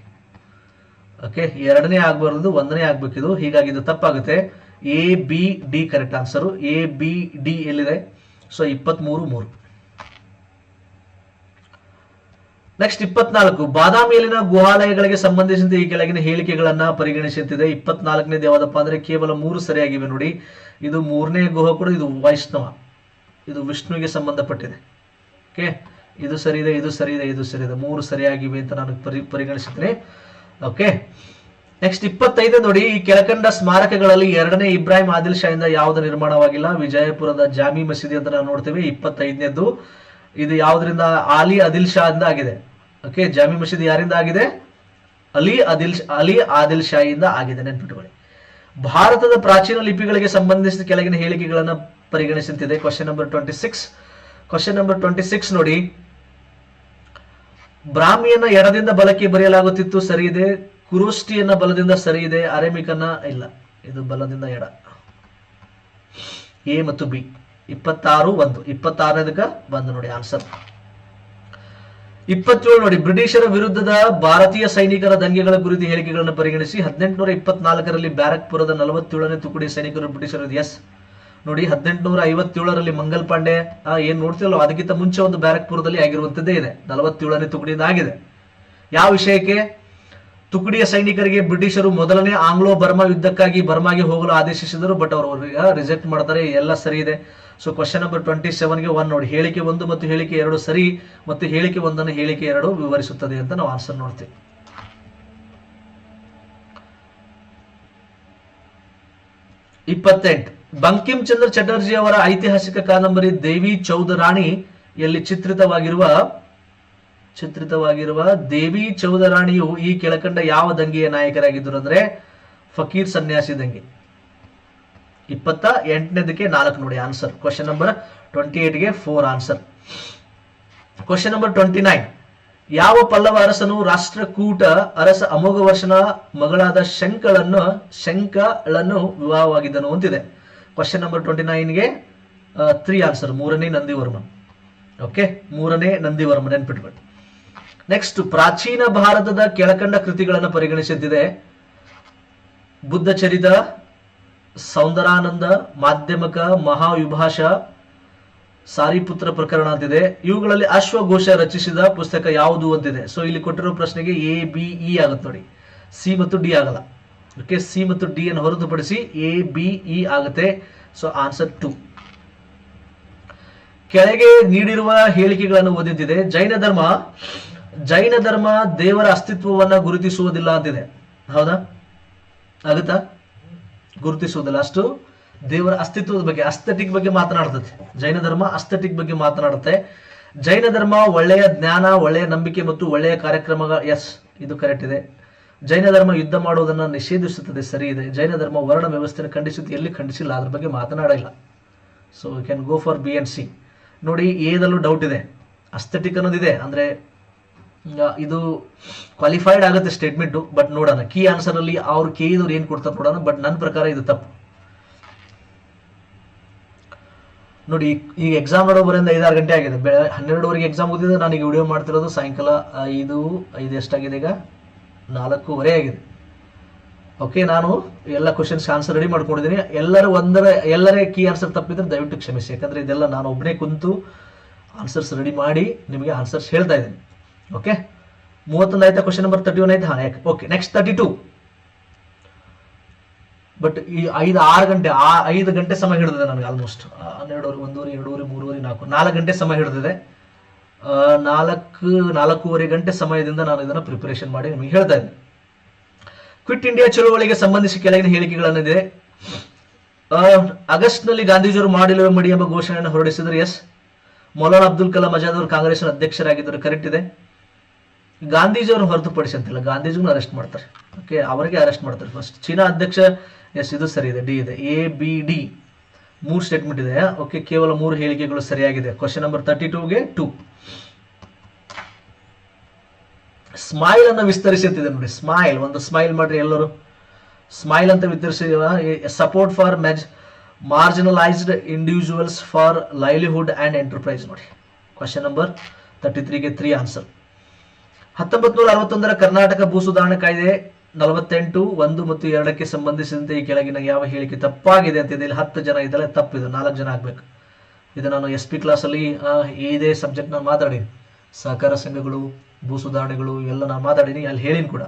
ಓಕೆ, 2ನೇ ಆಗ್ಬಾರ್ದು, 1ನೇ ಆಗ್ಬೇಕಿದು. ಹೀಗಾಗಿ ಇದು ತಪ್ಪಾಗುತ್ತೆ. A B D correct answer. A B D ಎಲ್ಲಿದೆ? ಸೊ 23. ನೆಕ್ಸ್ಟ್ 24. ಬಾದಾಮಿಯಲ್ಲಿನ ಗುಹಾಲಯಗಳಿಗೆ ಸಂಬಂಧಿಸಿದ ಈ ಕೆಳಗಿನ ಹೇಳಿಕೆಗಳನ್ನ ಪರಿಗಣಿಸುತ್ತಿದೆ. 24ನೇದು ಯಾವ್ದಪ್ಪ ಅಂದ್ರೆ ಕೇವಲ 3 ಸರಿಯಾಗಿವೆ ನೋಡಿ. ಇದು 3ನೇ ಗುಹೆ ಕೂಡ ಇದು ವೈಷ್ಣವ, ಇದು ವಿಷ್ಣುವಿಗೆ ಸಂಬಂಧಪಟ್ಟಿದೆ. ಓಕೆ, ಇದು ಸರಿ ಇದೆ, ಇದು ಸರಿ ಇದೆ, ಇದು ಸರಿ ಇದೆ. 3 ಸರಿಯಾಗಿವೆ ಅಂತ ನಾನು ಪರಿಗಣಿಸುತ್ತೇನೆ. ಓಕೆ, ನೆಕ್ಸ್ಟ್ 25 ನೋಡಿ. ಈ ಕೆಳಕಂಡ ಸ್ಮಾರಕಗಳಲ್ಲಿ 2ನೇ ಇಬ್ರಾಹಿಂ ಆದಿಲ್ ಶಾ ಇಂದ ಯಾವುದು ನಿರ್ಮಾಣವಾಗಿಲ್ಲ? ವಿಜಯಪುರದ ಜಾಮಿ ಮಸೀದಿ ಅಂತ ನಾವು ನೋಡ್ತೇವೆ. 25ನೇದು ಇದು ಯಾವುದರಿಂದ? ಅಲಿ ಆದಿಲ್ ಶಾ ಇಂದ ಆಗಿದೆ. ಓಕೆ, ಜಾಮಿ ಮಸೀದಿ ಯಾರಿಂದ ಆಗಿದೆ? ಅಲಿ ಆದಿಲ್ ಶಾಹಿಯಿಂದ ಆಗಿದೆ, ನೆನ್ಪಿಟ್ಟುಕೊಳ್ಳಿ. ಭಾರತದ ಪ್ರಾಚೀನ ಲಿಪಿಗಳಿಗೆ ಸಂಬಂಧಿಸಿದ ಕೆಳಗಿನ ಹೇಳಿಕೆಗಳನ್ನು ಪರಿಗಣಿಸುತ್ತಿದೆ. Question number 26. ಕ್ವಶನ್ ನಂಬರ್ 26 ನೋಡಿ. ಬ್ರಾಹ್ಮಿಯನ್ನ ಎಡದಿಂದ ಬಲಕ್ಕೆ ಬರೆಯಲಾಗುತ್ತಿತ್ತು, ಸರಿ ಇದೆ. ಕುರೋಷ್ಟಿಯನ್ನ ಬಲದಿಂದ ಸರಿ ಇದೆ. ಅರೆಮಿಕನ್ನ ಇಲ್ಲ, ಇದು ಬಲದಿಂದ ಎಡ. ಎ ಮತ್ತು ಬಿ. 26 1. 26ನೇದಕ್ಕೆ 1 ನೋಡಿ ಆನ್ಸರ್. 27 ನೋಡಿ. ಬ್ರಿಟಿಷರ ವಿರುದ್ಧದ ಭಾರತೀಯ ಸೈನಿಕರ ದಂಗೆಗಳ ಕುರಿತು ಹೇಳಿಕೆಗಳನ್ನು ಪರಿಗಣಿಸಿ. 1824ರಲ್ಲಿ ಬ್ಯಾರಕ್ಪುರದ 47ನೇ ತುಕಡಿ ಸೈನಿಕರು ಬ್ರಿಟಿಷರು. ಎಸ್ ನೋಡಿ. 1857ರಲ್ಲಿ ಮಂಗಲ್ ಪಾಂಡೆ ಏನ್ ನೋಡ್ತಿರಲ್ಲ, ಅದಕ್ಕಿಂತ ಮುಂಚೆ ಒಂದು ಬ್ಯಾರಕ್ಪುರದಲ್ಲಿ ಆಗಿರುವಂತದ್ದೇ ಇದೆ. 47ನೇ ತುಕಡಿಯಿಂದ ಆಗಿದೆ. ಯಾವ ವಿಷಯಕ್ಕೆ? ತುಕಡಿಯ ಸೈನಿಕರಿಗೆ ಬ್ರಿಟಿಷರು ಮೊದಲನೇ ಆಂಗ್ಲೋ ಬರ್ಮಾ ಯುದ್ಧಕ್ಕಾಗಿ ಬರ್ಮಾಗೆ ಹೋಗಲು ಆದೇಶಿಸಿದರು. ಬಟ್ ಅವರು ರಿಜೆಕ್ಟ್ ಮಾಡ್ತಾರೆ. ಎಲ್ಲ ಸರಿ ಇದೆ. ಸೊ ಕ್ವಶನ್ ನಂಬರ್ 27ಗೆ 1 ನೋಡಿ. ಹೇಳಿಕೆ 1 ಮತ್ತು ಹೇಳಿಕೆ 2 ಸರಿ, ಮತ್ತು ಹೇಳಿಕೆ 1 ಹೇಳಿಕೆ 2 ವಿವರಿಸುತ್ತದೆ ಅಂತ ನಾವು ಆನ್ಸರ್ ನೋಡ್ತೀವಿ. 28 ಬಂಕಿಂ ಚಂದ್ರ ಚಟರ್ಜಿ ಅವರ ಐತಿಹಾಸಿಕ ಕಾದಂಬರಿ ದೇವಿ ಚೌಧರಾಣಿಯಲ್ಲಿ ಚಿತ್ರಿತವಾಗಿರುವ ದೇವಿ ಚೌಧರಾಣಿಯು ಈ ಕೆಳಕಂಡ ಯಾವ ದಂಗೆಯ ನಾಯಕರಾಗಿದ್ದರು ಅಂದ್ರೆ ಫಕೀರ್ ಸನ್ಯಾಸಿ ದಂಗೆ. 28ನೇದಕ್ಕೆ 4 ನೋಡಿ ಆನ್ಸರ್. ಕ್ವಶನ್ ನಂಬರ್ 28ಗೆ 4 ಆನ್ಸರ್. ಕ್ವಶನ್ ನಂಬರ್ 29, ಯಾವ ಪಲ್ಲವ ಅರಸನು ರಾಷ್ಟ್ರಕೂಟ ಅರಸ ಅಮೋಘ ವರ್ಷನ ಮಗಳಾದ ಶಂಕಳನ್ನು ವಿವಾಹವಾಗಿದ್ದನು ಅಂತಿದೆ. ಕ್ವಶನ್ ನಂಬರ್ 29ಗೆ 3 ಆನ್ಸರ್. 3ನೇ ನಂದಿವರ್ಮನ್. ಓಕೆ, 3ನೇ ನಂದಿವರ್ಮನ್ ನೆನ್ಪಿಟ್ಬಿಟ್ಟು. ನೆಕ್ಸ್ಟ್, ಪ್ರಾಚೀನ ಭಾರತದ ಕೆಳಕಂಡ ಕೃತಿಗಳನ್ನು ಪರಿಗಣಿಸುತ್ತಿದೆ. ಬುದ್ಧ ಚರಿತ, ಸೌಂದರಾನಂದ, ಮಾಧ್ಯಮಕ, ಮಹಾವಿಭಾಷ, ಸಾರಿಪುತ್ರ ಪ್ರಕರಣ ಅಂತಿದೆ. ಇವುಗಳಲ್ಲಿ ಅಶ್ವಘೋಷ ರಚಿಸಿದ ಪುಸ್ತಕ ಯಾವುದು ಅಂತಿದೆ. ಸೊ ಇಲ್ಲಿ ಕೊಟ್ಟಿರೋ ಪ್ರಶ್ನೆಗೆ ಎ ಬಿ ಇ ಆಗುತ್ತೆ ನೋಡಿ, ಸಿ ಮತ್ತು ಡಿ ಆಗಲ್ಲ. ಓಕೆ, ಸಿ ಮತ್ತು ಡಿ ಅನ್ನು ಹೊರತುಪಡಿಸಿ ಎ ಬಿ ಇ ಆಗುತ್ತೆ. So answer 2. ಕೆಳಗೆ ನೀಡಿರುವ ಹೇಳಿಕೆಗಳನ್ನು ಓದಿದ್ದಿದೆ. ಜೈನ ಧರ್ಮ ದೇವರ ಅಸ್ತಿತ್ವವನ್ನ ಗುರುತಿಸುವುದಿಲ್ಲ ಅಂತಿದೆ. ಹೌದಾ? ಆಗುತ್ತಾ? ಗುರುತಿಸುವುದಿಲ್ಲ. ಅಷ್ಟು ದೇವರ ಅಸ್ತಿತ್ವದ ಬಗ್ಗೆ, ಅಸ್ಥೆಟಿಕ್ ಬಗ್ಗೆ ಮಾತನಾಡ್ತದೆ. ಜೈನ ಧರ್ಮ ಅಸ್ಥೆಟಿಕ್ ಬಗ್ಗೆ ಮಾತನಾಡುತ್ತೆ. ಜೈನ ಧರ್ಮ ಒಳ್ಳೆಯ ಜ್ಞಾನ, ಒಳ್ಳೆಯ ನಂಬಿಕೆ ಮತ್ತು ಒಳ್ಳೆಯ ಕಾರ್ಯಕ್ರಮಗಳ, ಎಸ್ ಇದು ಕರೆಕ್ಟ್ ಇದೆ. ಜೈನ ಧರ್ಮ ಯುದ್ಧ ಮಾಡುವುದನ್ನು ನಿಷೇಧಿಸುತ್ತದೆ, ಸರಿ ಇದೆ. ಜೈನ ಧರ್ಮ ವರ್ಣ ವ್ಯವಸ್ಥೆಯನ್ನು ಖಂಡಿಸುತ್ತೆ, ಎಲ್ಲಿ ಖಂಡಿಸಿಲ್ಲ, ಅದ್ರ ಬಗ್ಗೆ ಮಾತನಾಡಿಲ್ಲ. So you can go for B and C. ನೋಡಿ, ಎದಲ್ಲೂ ಡೌಟ್ ಇದೆ, ಅಸ್ಥೆಟಿಕ್ ಅನ್ನೋದಿದೆ, ಅಂದ್ರೆ ಇದು ಕ್ವಾಲಿಫೈಡ್ ಆಗುತ್ತೆ ಸ್ಟೇಟ್ಮೆಂಟು. ಬಟ್ ನೋಡೋಣ, ಕೀ ಆನ್ಸರ್ ಅಲ್ಲಿ ಅವ್ರು ಕೇಳಿದವ್ರು ಏನ್ ಕೊಡ್ತಾರೆ ನೋಡೋಣ. ಬಟ್ ನನ್ನ ಪ್ರಕಾರ ಇದು ತಪ್ಪು. ನೋಡಿ, ಈಗ ಎಕ್ಸಾಮ್ ನೋಡೋ ಬರೋದು 5-6 ಗಂಟೆ ಆಗಿದೆ. 12ವರೆಗೆ ಎಕ್ಸಾಮ್ ಓದಿದ್ರೆ ನಾನು ಈಗ ವಿಡಿಯೋ ಮಾಡ್ತಿರೋದು ಸಾಯಂಕಾಲ 5 ಎಷ್ಟಾಗಿದೆ ಈಗ 4:15 ಆಗಿದೆ. ಓಕೆ, ನಾನು ಎಲ್ಲ ಕ್ವಶನ್ಸ್ ಆನ್ಸರ್ ರೆಡಿ ಮಾಡ್ಕೊಂಡಿದ್ದೀನಿ. ಎಲ್ಲರೇ ಕೀ ಆನ್ಸರ್ ತಪ್ಪಿದ್ರೆ ದಯವಿಟ್ಟು ಕ್ಷಮಿಸಿ. ಯಾಕಂದ್ರೆ ಇದೆಲ್ಲ ನಾನು ಒಬ್ಬನೇ ಕುಂತು ಆನ್ಸರ್ಸ್ ರೆಡಿ ಮಾಡಿ ನಿಮಗೆ ಆನ್ಸರ್ಸ್ ಹೇಳ್ತಾ ಇದ್ದೀನಿ. ಓಕೆ, 31 ಆಯ್ತಾ? ಕ್ವಶನ್ ನಂಬರ್ 31 ಆಯ್ತಾ? Okay, next 32. ಬಟ್ ಈ 5 ಗಂಟೆ ಸಮಯ ಹಿಡಿದಿದೆ ನನಗೆ. ಆಲ್ಮೋಸ್ಟ್ 12, 1, 2, 3, 4 ಗಂಟೆ ಸಮಯ ಹಿಡಿದಿದೆ. 4.5 ಗಂಟೆ ಸಮಯದಿಂದ ನಾನು ಇದನ್ನು ಪ್ರಿಪರೇಷನ್ ಮಾಡಿ ನಿಮಗೆ ಹೇಳ್ತಾ ಇದ್ದೀನಿ. ಕ್ವಿಟ್ ಇಂಡಿಯಾ ಚಳುವಳಿಗೆ ಸಂಬಂಧಿಸಿ ಕೆಳಗಿನ ಹೇಳಿಕೆಗಳನ್ನಿದೆ. ಆಗಸ್ಟ್ನಲ್ಲಿ ಗಾಂಧೀಜಿಯವರು ಮಾಡಿಲುವೆ ಮಡಿ ಎಂಬ ಘೋಷಣೆಯನ್ನು ಹೊರಡಿಸಿದರು. ಎಸ್. ಮೌಲಾನಾ ಅಬ್ದುಲ್ ಕಲಾಂ ಆಜಾದ್ ಅವರು ಕಾಂಗ್ರೆಸ್ನ ಅಧ್ಯಕ್ಷರಾಗಿದ್ದರು. ಕರೆಕ್ಟ್ ಇದೆ. ಗಾಂಧೀಜಿಯವರು ಹೊರತುಪಡಿಸಿ ಅಂತಿಲ್ಲ, ಗಾಂಧೀಜಿಗೂ ಅರೆಸ್ಟ್ ಮಾಡ್ತಾರೆ. ಓಕೆ, ಅವರಿಗೆ ಅರೆಸ್ಟ್ ಮಾಡ್ತಾರೆ ಫಸ್ಟ್. ಚೀನಾ ಅಧ್ಯಕ್ಷ, ಎಸ್ ಇದು ಸರಿ ಇದೆ, ಡಿ ಇದೆ. ಎ ಬಿ ಡಿ 3 ಸ್ಟೇಟ್ಮೆಂಟ್ ಇದೆ. ಓಕೆ, ಕೇವಲ 3 ಹೇಳಿಕೆಗಳು ಸರಿಯಾಗಿದೆ. Question number 32ಗೆ 2. ಸ್ಮೈಲ್ ಅನ್ನು ವಿಸ್ತರಿಸಿ ಅಂತಿದೆ ನೋಡಿ. ಸ್ಮೈಲ್, ಒಂದು ಸ್ಮೈಲ್ ಮಾಡ್ರಿ ಎಲ್ಲರೂ. ಸ್ಮೈಲ್ ಅಂತ ವಿಸ್ತರಿಸಿ. Support for marginalised individuals for livelihood and enterprise ನೋಡಿ. ಕ್ವಶನ್ ನಂಬರ್ 33ಗೆ 3 ಆನ್ಸರ್. 1961ರ ಕರ್ನಾಟಕ ಭೂ ಸುಧಾರಣಾ ಕಾಯ್ದೆ 48, 1 ಮತ್ತು 2ಕ್ಕೆ ಸಂಬಂಧಿಸಿದಂತೆ ಈ ಕೆಳಗಿನ ಯಾವ ಹೇಳಿಕೆ ತಪ್ಪಾಗಿದೆ ಅಂತಿದೆ. ಇಲ್ಲಿ 10 ಜನ ಇದೆಲ್ಲ ತಪ್ಪಿದೆ, 4 ಜನ ಆಗ್ಬೇಕು. ಇದು ನಾನು SP ಕ್ಲಾಸಲ್ಲಿ ಇದೇ ಸಬ್ಜೆಕ್ಟ್ ನಾನು ಮಾತಾಡೀನಿ. ಸಹಕಾರ ಸಂಘಗಳು, ಭೂ ಸುಧಾರಣೆಗಳು ಎಲ್ಲ ನಾನು ಮಾತಾಡೀನಿ, ಅಲ್ಲಿ ಹೇಳಿನಿ ಕೂಡ.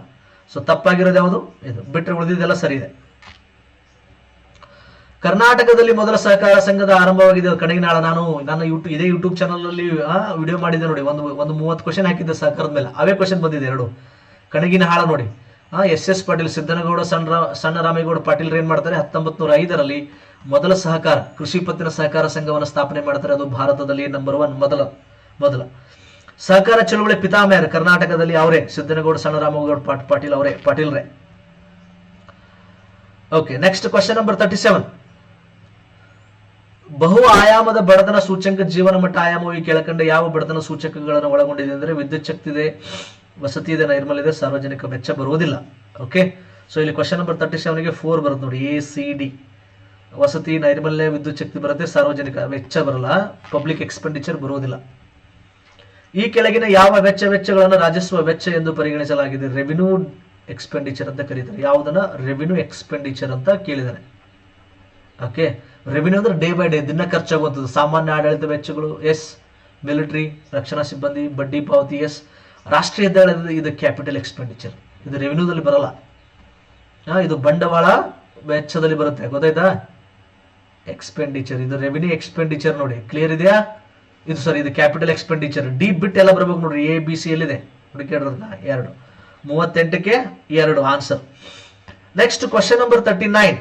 ಸೊ ತಪ್ಪಾಗಿರೋದು ಯಾವುದು? ಇದು ಬಿಟ್ಟರೆ ಉಳಿದಿದ್ದೆಲ್ಲ ಸರಿ ಇದೆ. ಕರ್ನಾಟಕದಲ್ಲಿ ಮೊದಲ ಸಹಕಾರ ಸಂಘದ ಆರಂಭವಾಗಿದೆ ಕಣಗಿನಾಳ. ನಾನು ಇದೇ ಯೂಟ್ಯೂಬ್ ಚಾನಲ್ ಅಲ್ಲಿ ವಿಡಿಯೋ ಮಾಡಿದ್ದೆ ನೋಡಿ. ಒಂದು 30 ಕ್ವಶನ್ ಹಾಕಿದ್ದೆ ಸಹಕಾರದ ಮೇಲೆ. ಅವೇ ಕ್ವಶನ್ ಬಂದಿದೆ 2. ಕಣಗಿನಹಾಳ ನೋಡಿ. SS ಪಾಟೀಲ್, ಸಿದ್ದನಗೌಡ, ಸಣ್ಣ ರಾಮೇಗೌಡ ಪಾಟೀಲ್ ಏನ್ ಮಾಡ್ತಾರೆ? 1905ರಲ್ಲಿ ಮೊದಲ ಸಹಕಾರ ಕೃಷಿ ಪತ್ತಿನ ಸಹಕಾರ ಸಂಘವನ್ನು ಸ್ಥಾಪನೆ ಮಾಡ್ತಾರೆ. ಅದು ಭಾರತದಲ್ಲಿ ನಂಬರ್ 1 ಮೊದಲ ಸಹಕಾರ ಚಳುವಳಿ ಪಿತಾಮಹರು ಕರ್ನಾಟಕದಲ್ಲಿ ಅವರೇ, ಸಿದ್ದನಗೌಡ, ಸಣ್ಣ ರಾಮೇಗೌಡ ಪಾಟೀಲ್ ಅವರೇ, ಪಾಟೀಲ್ರೇ. Okay, next question number 37. ಬಹು ಆಯಾಮದ ಬಡತನ ಸೂಚ್ಯಂಕ ಜೀವನ ಮಟ್ಟ ಆಯಾಮವು ಈ ಕೆಳಕಂಡ ಯಾವ ಬಡತನ ಸೂಚಕಗಳನ್ನು ಒಳಗೊಂಡಿದೆ ಅಂದರೆ ವಿದ್ಯುತ್ ಶಕ್ತಿ ಇದೆ, ವಸತಿ ಇದೆ, ನೈರ್ಮಲ್ಯ ಇದೆ, ಸಾರ್ವಜನಿಕ ವೆಚ್ಚ ಬರುವುದಿಲ್ಲ. ಓಕೆ, ಸೊ ಇಲ್ಲಿ ಕ್ವಶನ್ ನಂಬರ್ 37ಗೆ 4 ಬರುತ್ತೆ ನೋಡಿ. ACD. ವಸತಿ, ನೈರ್ಮಲ್ಯ, ವಿದ್ಯುತ್ ಶಕ್ತಿ ಬರುತ್ತೆ, ಸಾರ್ವಜನಿಕ ವೆಚ್ಚ ಬರಲ್ಲ, ಪಬ್ಲಿಕ್ ಎಕ್ಸ್ಪೆಂಡಿಚರ್ ಬರುವುದಿಲ್ಲ. ಈ ಕೆಳಗಿನ ಯಾವ ವೆಚ್ಚಗಳನ್ನು ರಾಜಸ್ವ ವೆಚ್ಚ ಎಂದು ಪರಿಗಣಿಸಲಾಗಿದೆ? ರೆವಿನ್ಯೂ ಎಕ್ಸ್ಪೆಂಡಿಚರ್ ಅಂತ ಕರೀತಾರೆ. ಯಾವುದನ್ನ ರೆವಿನ್ಯೂ ಎಕ್ಸ್ಪೆಂಡಿಚರ್ ಅಂತ ಕೇಳಿದ್ದಾರೆ. ಓಕೆ, ರೆವಿನ್ಯೂ ಅಂದ್ರೆ ಡೇ ಬೈ ಡೇ ದಿನ ಖರ್ಚಾಗುವಂಥದ್ದು. ಸಾಮಾನ್ಯ ಆಡಳಿತ ವೆಚ್ಚಗಳು, ಎಸ್. ಮಿಲಿಟರಿ, ರಕ್ಷಣಾ ಸಿಬ್ಬಂದಿ, ಬಡ್ಡಿ ಪಾವತಿ, ಎಸ್. ರಾಷ್ಟ್ರೀಯ ಹೆದ್ದಾಳಿ, ಇದು ಕ್ಯಾಪಿಟಲ್ ಎಕ್ಸ್ಪೆಂಡಿಚರ್, ಇದು ರೆವಿನ್ಯೂದಲ್ಲಿ ಬರಲ್ಲ. ಇದು ಬಂಡವಾಳ ವೆಚ್ಚದಲ್ಲಿ ಬರುತ್ತೆ, ಗೊತ್ತಾಯ್ತಾ? ಎಕ್ಸ್ಪೆಂಡಿಚರ್, ಇದು ರೆವಿನ್ಯೂ ಎಕ್ಸ್ಪೆಂಡಿಚರ್ ನೋಡಿ. ಕ್ಲಿಯರ್ ಇದೆಯಾ? ಇದು ಸರಿ, ಇದು ಕ್ಯಾಪಿಟಲ್ ಎಕ್ಸ್ಪೆಂಡಿಚರ್. ಡಿ ಬಿಟ್ಟು ಎಲ್ಲ ಬರ್ಬೇಕು ನೋಡ್ರಿ. ABC ಎಲ್ಲಿದೆ ನೋಡಿ, ಕೇಳಿದ್ರಲ್ಲ 2. 38ಕ್ಕೆ 2 ಆನ್ಸರ್. Next question number 39.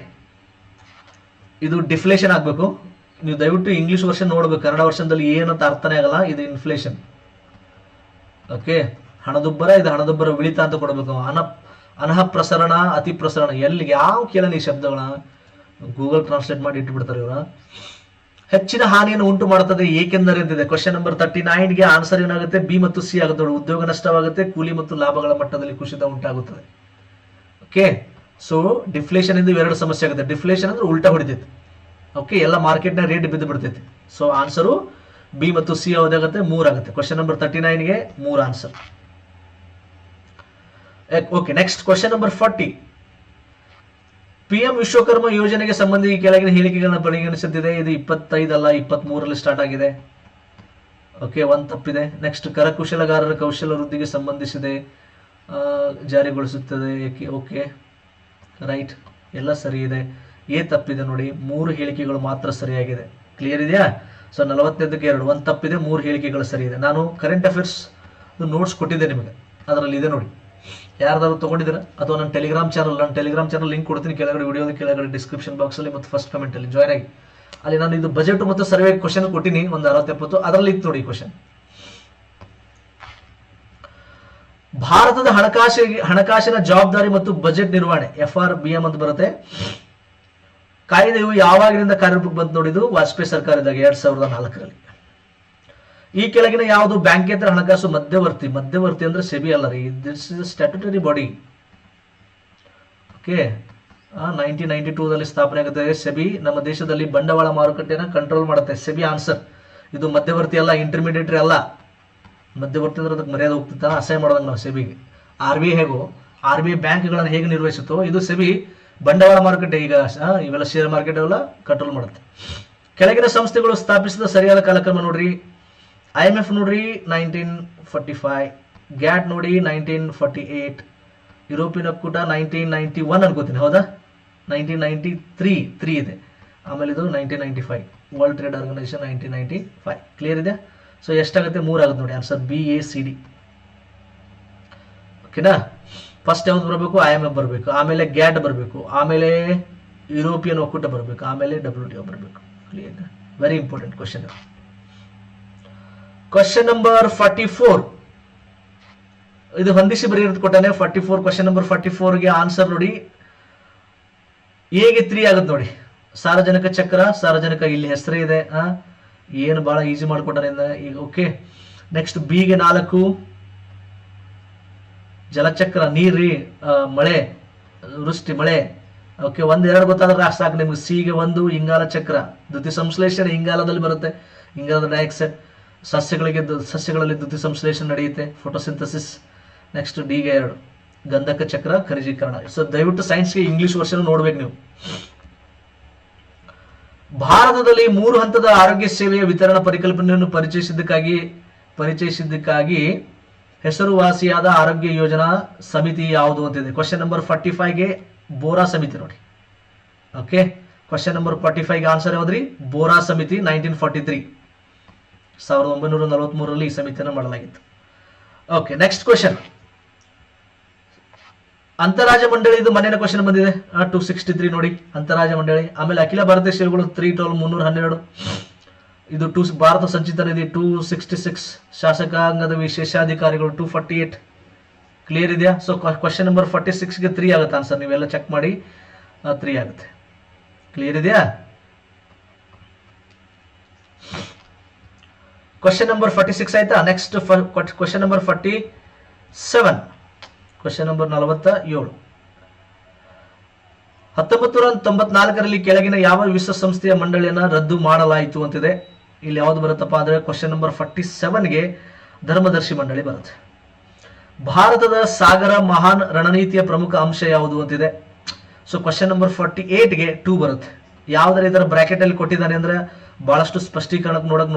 ಇದು ಡಿಫ್ಲೇಷನ್ ಆಗಬೇಕು. ನೀವು ದಯವಿಟ್ಟು ಇಂಗ್ಲಿಷ್ ವರ್ಷನ್ ನೋಡ್ಬೇಕು, ಕನ್ನಡ ವರ್ಷನ್ದಲ್ಲಿ ಏನಂತ ಅರ್ಥನೇ ಆಗಲ್ಲ. ಇದು ಇನ್ಫ್ಲೇಷನ್. ಓಕೆ, ಹಣದುಬ್ಬರ, ಇದು ಹಣದುಬ್ಬರ ಇಳಿತ ಅಂತ ಕೊಡಬೇಕು. ಅನಹ ಪ್ರಸರಣ, ಅತಿ ಪ್ರಸರಣ, ಎಲ್ಲಿ ಯಾವ ಕೇಳಲ್ಲ ಈ ಶಬ್ದಗಳ, ಗೂಗಲ್ ಟ್ರಾನ್ಸ್ಲೇಟ್ ಮಾಡಿ ಇಟ್ಬಿಡ್ತಾರೆ ಇವರು. ಹೆಚ್ಚಿನ ಹಾನಿಯನ್ನು ಉಂಟು ಮಾಡುತ್ತದೆ ಏಕೆಂದರೆ ಅಂತಿದೆ. ಕ್ವಶನ್ ನಂಬರ್ 39ಗೆ ಆನ್ಸರ್ ಏನಾಗುತ್ತೆ? ಬಿ ಮತ್ತು ಸಿ ಆಗುತ್ತೆ. ಉದ್ಯೋಗ ನಷ್ಟವಾಗುತ್ತೆ, ಕೂಲಿ ಮತ್ತು ಲಾಭಗಳ ಮಟ್ಟದಲ್ಲಿ ಕುಸಿತ ಉಂಟಾಗುತ್ತದೆ. ಓಕೆ, ಸೊ ಡಿಫ್ಲೇಷನ್ ಇಂದ ಎರಡು ಸಮಸ್ಯೆ ಆಗುತ್ತೆ. ಡಿಫ್ಲೇಷನ್ ಅಂದ್ರೆ ಉಲ್ಟಾ ಹೊಡಿತೈತಿ. ಓಕೆ, ಎಲ್ಲ ಮಾರ್ಕೆಟ್ನ ರೇಟ್ ಬಿದ್ದು ಬಿಡ್ತೈತಿ. ಸೊ ಆನ್ಸರು ಬಿ ಮತ್ತು ಸಿ ಯಾವುದಾಗುತ್ತೆ? 3 ಆಗುತ್ತೆ. ಕ್ವಶನ್ ನಂಬರ್ 39ಗೆ 3 answer. Okay, next question number 40. PM Vishwakarma ಯೋಜನೆಗೆ ಸಂಬಂಧಿ ಕೆಳಗಿನ ಹೇಳಿಕೆಗಳನ್ನ ಪರಿಗಣಿಸುತ್ತಿದೆ. ಇದು 25 ಅಲ್ಲ, 23ರಲ್ಲಿ ಸ್ಟಾರ್ಟ್ ಆಗಿದೆ. ಓಕೆ, ಒಂದು ತಪ್ಪಿದೆ. ನೆಕ್ಸ್ಟ್, ಕರಕುಶಲಗಾರರ ಕೌಶಲ ವೃದ್ಧಿಗೆ ಸಂಬಂಧಿಸಿದೆ, ಜಾರಿಗೊಳಿಸುತ್ತದೆ. ಓಕೆ, ರೈಟ್, ಎಲ್ಲ ಸರಿ ಇದೆ. ತಪ್ಪಿದೆ ನೋಡಿ, 3 ಹೇಳಿಕೆಗಳು ಮಾತ್ರ ಸರಿಯಾಗಿದೆ. ಕ್ಲಿಯರ್ ಇದೆಯಾ? ಸೊ 45ಕ್ಕೆ 2, ಒಂದು ತಪ್ಪಿದೆ, 3 ಹೇಳಿಕೆಗಳು ಸರಿ ಇದೆ. ನಾನು ಕರೆಂಟ್ ಅಫೇರ್ಸ್ ನೋಟ್ಸ್ ಕೊಟ್ಟಿದ್ದೆ ನಿಮಗೆ, ಅದರಲ್ಲಿ ಇದೆ ನೋಡಿ. ಯಾರ್ದಾದ್ರು ತಗೊಂಡಿದ್ದೀರಾ? ಅಥವಾ ನನ್ನ ಟೆಲಿಗ್ರಾಮ್ ಚಾನಲ್ ಲಿಂಕ್ ಕೊಡ್ತೀನಿ ಕೆಳಗಡೆ, ವಿಡಿಯೋದ ಕೆಳಗಡೆ ಡಿಸ್ಕ್ರಿಪ್ಷನ್ ಬಾಕ್ಸ್ ಅಲ್ಲಿ ಮತ್ತು ಫಸ್ಟ್ ಕಮೆಂಟ್ ಅಲ್ಲಿ ಜಾಯ್ನ್ ಆಗಿ. ಅಲ್ಲಿ ನಾನು ಇದು ಬಜೆಟ್ ಮತ್ತು ಸರ್ವೆ ಕ್ವಶನ್ ಕೊಟ್ಟಿನಿ, ಒಂದು 60-70, ಅದರಲ್ಲಿ ಇತ್ತು ನೋಡಿ ಕ್ವಶನ್. ಭಾರತದ ಹಣಕಾಸಿನ ಜವಾಬ್ದಾರಿ ಮತ್ತು ಬಜೆಟ್ ನಿರ್ವಹಣೆ, FRBM ಅಂತ ಬರುತ್ತೆ. ಕಾಯ್ದೆಯು ಯಾವಾಗಿನಿಂದ ಕಾರ್ಯರೂಪಕ್ಕೆ ಬಂತು ನೋಡಿದು? ವಾಜಪೇಯಿ ಸರ್ಕಾರದಾಗ 2004ರಲ್ಲಿ. ಈ ಕೆಳಗಿನ ಯಾವುದು ಬ್ಯಾಂಕೇತರ ಹಣಕಾಸು ಮಧ್ಯವರ್ತಿ ಅಂದ್ರೆ ಸೆಬಿ ಅಲ್ಲ ರೀ, this is statutory body. Okay, 1992ದಲ್ಲಿ ಸ್ಥಾಪನೆ ಆಗುತ್ತೆ ಸೆಬಿ. ನಮ್ಮ ದೇಶದಲ್ಲಿ ಬಂಡವಾಳ ಮಾರುಕಟ್ಟೆನ ಕಂಟ್ರೋಲ್ ಮಾಡುತ್ತೆ ಸೆಬಿ. ಆನ್ಸರ್ ಇದು ಮಧ್ಯವರ್ತಿ ಅಲ್ಲ, ಇಂಟರ್ಮೀಡಿಯೇಟರಿ ಅಲ್ಲ. ಮಧ್ಯವರ್ತಿ ಅಂದ್ರೆ ಅದಕ್ಕೆ ಮರ್ಯಾದೆ ಹೋಗ್ತಿತ್ತ, ಅಸಹ್ಯ ಮಾಡೋದಂಗೆ ನಾವು ಸೆಬಿಗೆ. RBI ಹೇಗೋ, RBI ಬ್ಯಾಂಕ್ಗಳನ್ನು ಹೇಗೆ ನಿರ್ವಹಿಸುತ್ತೋ, ಇದು ಸೆಬಿ ಬಂಡವಾಳ ಮಾರುಕಟ್ಟೆ. ಈಗ ಇವೆಲ್ಲ ಶೇರ್ ಮಾರ್ಕೆಟ್ ಅವೆಲ್ಲ ಕಂಟ್ರೋಲ್ ಮಾಡುತ್ತೆ. ಕೆಳಗಿನ ಸಂಸ್ಥೆಗಳು ಸ್ಥಾಪಿಸಿದ ಸರಿಯಾದ ಕಾಲಕ್ರಮ ನೋಡ್ರಿ. IMF ನೋಡ್ರಿ 1945, ಗ್ಯಾಟ್ ನೋಡಿ 1948, ಯುರೋಪಿಯನ್ ಒಕ್ಕೂಟ 1991 ಅನ್ಕೋತೀನಿ, ಹೌದಾ? 1993 ಇದೆ. ಆಮೇಲೆ ಇದು 1995, ವರ್ಲ್ಡ್ ಟ್ರೇಡ್ ಆರ್ಗನೈಸೇಷನ್ 1995. ಕ್ಲಿಯರ್ ಇದೆ? ಸೊ ಎಷ್ಟಾಗುತ್ತೆ? 3 ಆಗುತ್ತೆ ನೋಡಿ. Answer BACD. ಓಕೆನಾ? ಫಸ್ಟ್ ಯಾವ್ದು ಬರಬೇಕು? IMF ಬರಬೇಕು, ಆಮೇಲೆ ಗ್ಯಾಟ್ ಬರಬೇಕು, ಆಮೇಲೆ ಯುರೋಪಿಯನ್ ಒಕ್ಕೂಟ ಬರಬೇಕು, ಆಮೇಲೆ WTO ಬರಬೇಕು. Clear? Very important question. Question number 44, ಇದು ಹೊಂದಿಸಿ ಬರೆಯೋದು ಕೊಟ್ಟಾನೆ. 44, ಕ್ವಶನ್ ನಂಬರ್ 44ಗೆ ಆನ್ಸರ್ ನೋಡಿ. ಎಗೆ 3 ಆಗುತ್ತೆ ನೋಡಿ. ಸಾರ್ವಜನಿಕ ಚಕ್ರ, ಸಾರ್ವಜನಿಕ ಇಲ್ಲಿ ಹೆಸರೇ ಇದೆ. ಏನು ಬಹಳ ಈಸಿ ಮಾಡಿಕೊಟ್ಟಾನೆ ಈಗ. ಓಕೆ, ನೆಕ್ಸ್ಟ್ ಬಿಗೆ 4, ಜಲಚಕ್ರ, ನೀರಿ, ಮಳೆ, ವೃಷ್ಟಿ, ಮಳೆ. ಓಕೆ, 1, 2 ಗೊತ್ತಾದ್ರೆ ಸಾಕು ನಿಮ್ಗೆ. ಸಿಗೆ 1, ಇಂಗಾಲ ಚಕ್ರ, ದ್ಯುತಿ ಸಂಶ್ಲೇಷಣೆ ಇಂಗಾಲದಲ್ಲಿ ಬರುತ್ತೆ, ಇಂಗಾಲದ ಡೈಆಕ್ಸೈಡ್. ಸಸ್ಯಗಳಲ್ಲಿ ದ್ಯುತಿ ಸಂಶ್ಲೇಷಣೆ ನಡೆಯುತ್ತೆ, ಫೋಟೋಸಿಂಥಸಿಸ್. ನೆಕ್ಸ್ಟ್ ಡಿಗೆ 2, ಗಂಧಕ ಚಕ್ರ, ಖನಿಜೀಕರಣ. ಸೊ ದಯವಿಟ್ಟು ಸೈನ್ಸ್ಗೆ ಇಂಗ್ಲಿಷ್ ವರ್ಷನ್ ನೋಡ್ಬೇಕು ನೀವು. ಭಾರತದಲ್ಲಿ 3 ಹಂತದ ಆರೋಗ್ಯ ಸೇವೆಯ ವಿತರಣಾ ಪರಿಕಲ್ಪನೆಯನ್ನು ಪರಿಚಯಿಸಿದ್ದಕ್ಕಾಗಿ ಹೆಸರುವಾಸಿಯಾದ ಆರೋಗ್ಯ ಯೋಜನಾ ಸಮಿತಿ ಯಾವುದು ಅಂತಿದೆ. ಕ್ವಶನ್ ನಂಬರ್ 45ಗೆ ಬೋರಾ ಸಮಿತಿ ನೋಡಿ. ಓಕೆ, ಕ್ವಶನ್ ನಂಬರ್ 45ಗೆ ಆನ್ಸರ್ ಯಾವ್ದ್ರಿ? ಬೋರಾ ಸಮಿತಿ 1943, 1943ರಲ್ಲಿ ಈ ಸಮಿತಿಯನ್ನು ಮಾಡಲಾಗಿತ್ತು. Okay, next question. ಅಂತರಾಜ್ಯ ಮಂಡಳಿ, ಇದು ಮನೆಯ ಕ್ವಶನ್ ಬಂದಿದೆ. 263 ನೋಡಿ, ಅಂತರಾಜ್ಯ ಮಂಡಳಿ. ಆಮೇಲೆ ಅಖಿಲ ಭಾರತೀಯ ಸೇವೆಗಳು 312, ಇದು ಭಾರತ ಸಂಚಿತ ನಿಧಿ 266, ಶಾಸಕಾಂಗದ ವಿಶೇಷಾಧಿಕಾರಿಗಳು 248. ಕ್ಲಿಯರ್ ಇದೆಯಾ? ಸೊ ಕ್ವಶನ್ ನಂಬರ್ 46ಗೆ 3 ಆಗುತ್ತೆ ಆನ್ಸರ್. ನೀವೆಲ್ಲ ಚೆಕ್ ಮಾಡಿ, 3 ಆಗುತ್ತೆ. ಕ್ಲಿಯರ್ ಇದೆಯಾ? ಕ್ವಶನ್ ನಂಬರ್ 46 ಆಯ್ತಾ? Next question number 47, question number 47. 1994ರಲ್ಲಿ ಕೆಳಗಿನ ಯಾವ ವಿಶ್ವಸಂಸ್ಥೆಯ ಮಂಡಳಿಯನ್ನು ರದ್ದು ಮಾಡಲಾಯಿತು ಅಂತಿದೆ. ಇಲ್ಲಿ ಯಾವ್ದು ಬರುತ್ತಪ್ಪ ಅಂದ್ರೆ ಕ್ವಶನ್ ನಂಬರ್ 47ಗೆ ಧರ್ಮದರ್ಶಿ ಮಂಡಳಿ ಬರುತ್ತೆ. ಭಾರತದ ಸಾಗರ ಮಹಾನ್ ರಣನೀತಿಯ ಪ್ರಮುಖ ಅಂಶ ಯಾವುದು ಅಂತಿದೆ. ಸೊ ಕ್ವಶನ್ ನಂಬರ್ 48ಗೆ 2 ಬರುತ್ತೆ. ಯಾವ್ದಾರ ಇದರ ಬ್ರಾಕೆಟ್ ಅಲ್ಲಿ ಕೊಟ್ಟಿದ್ದಾನೆ ಅಂದ್ರೆ ಬಹಳಷ್ಟು ಸ್ಪಷ್ಟೀಕರಣಕ್ಕೆ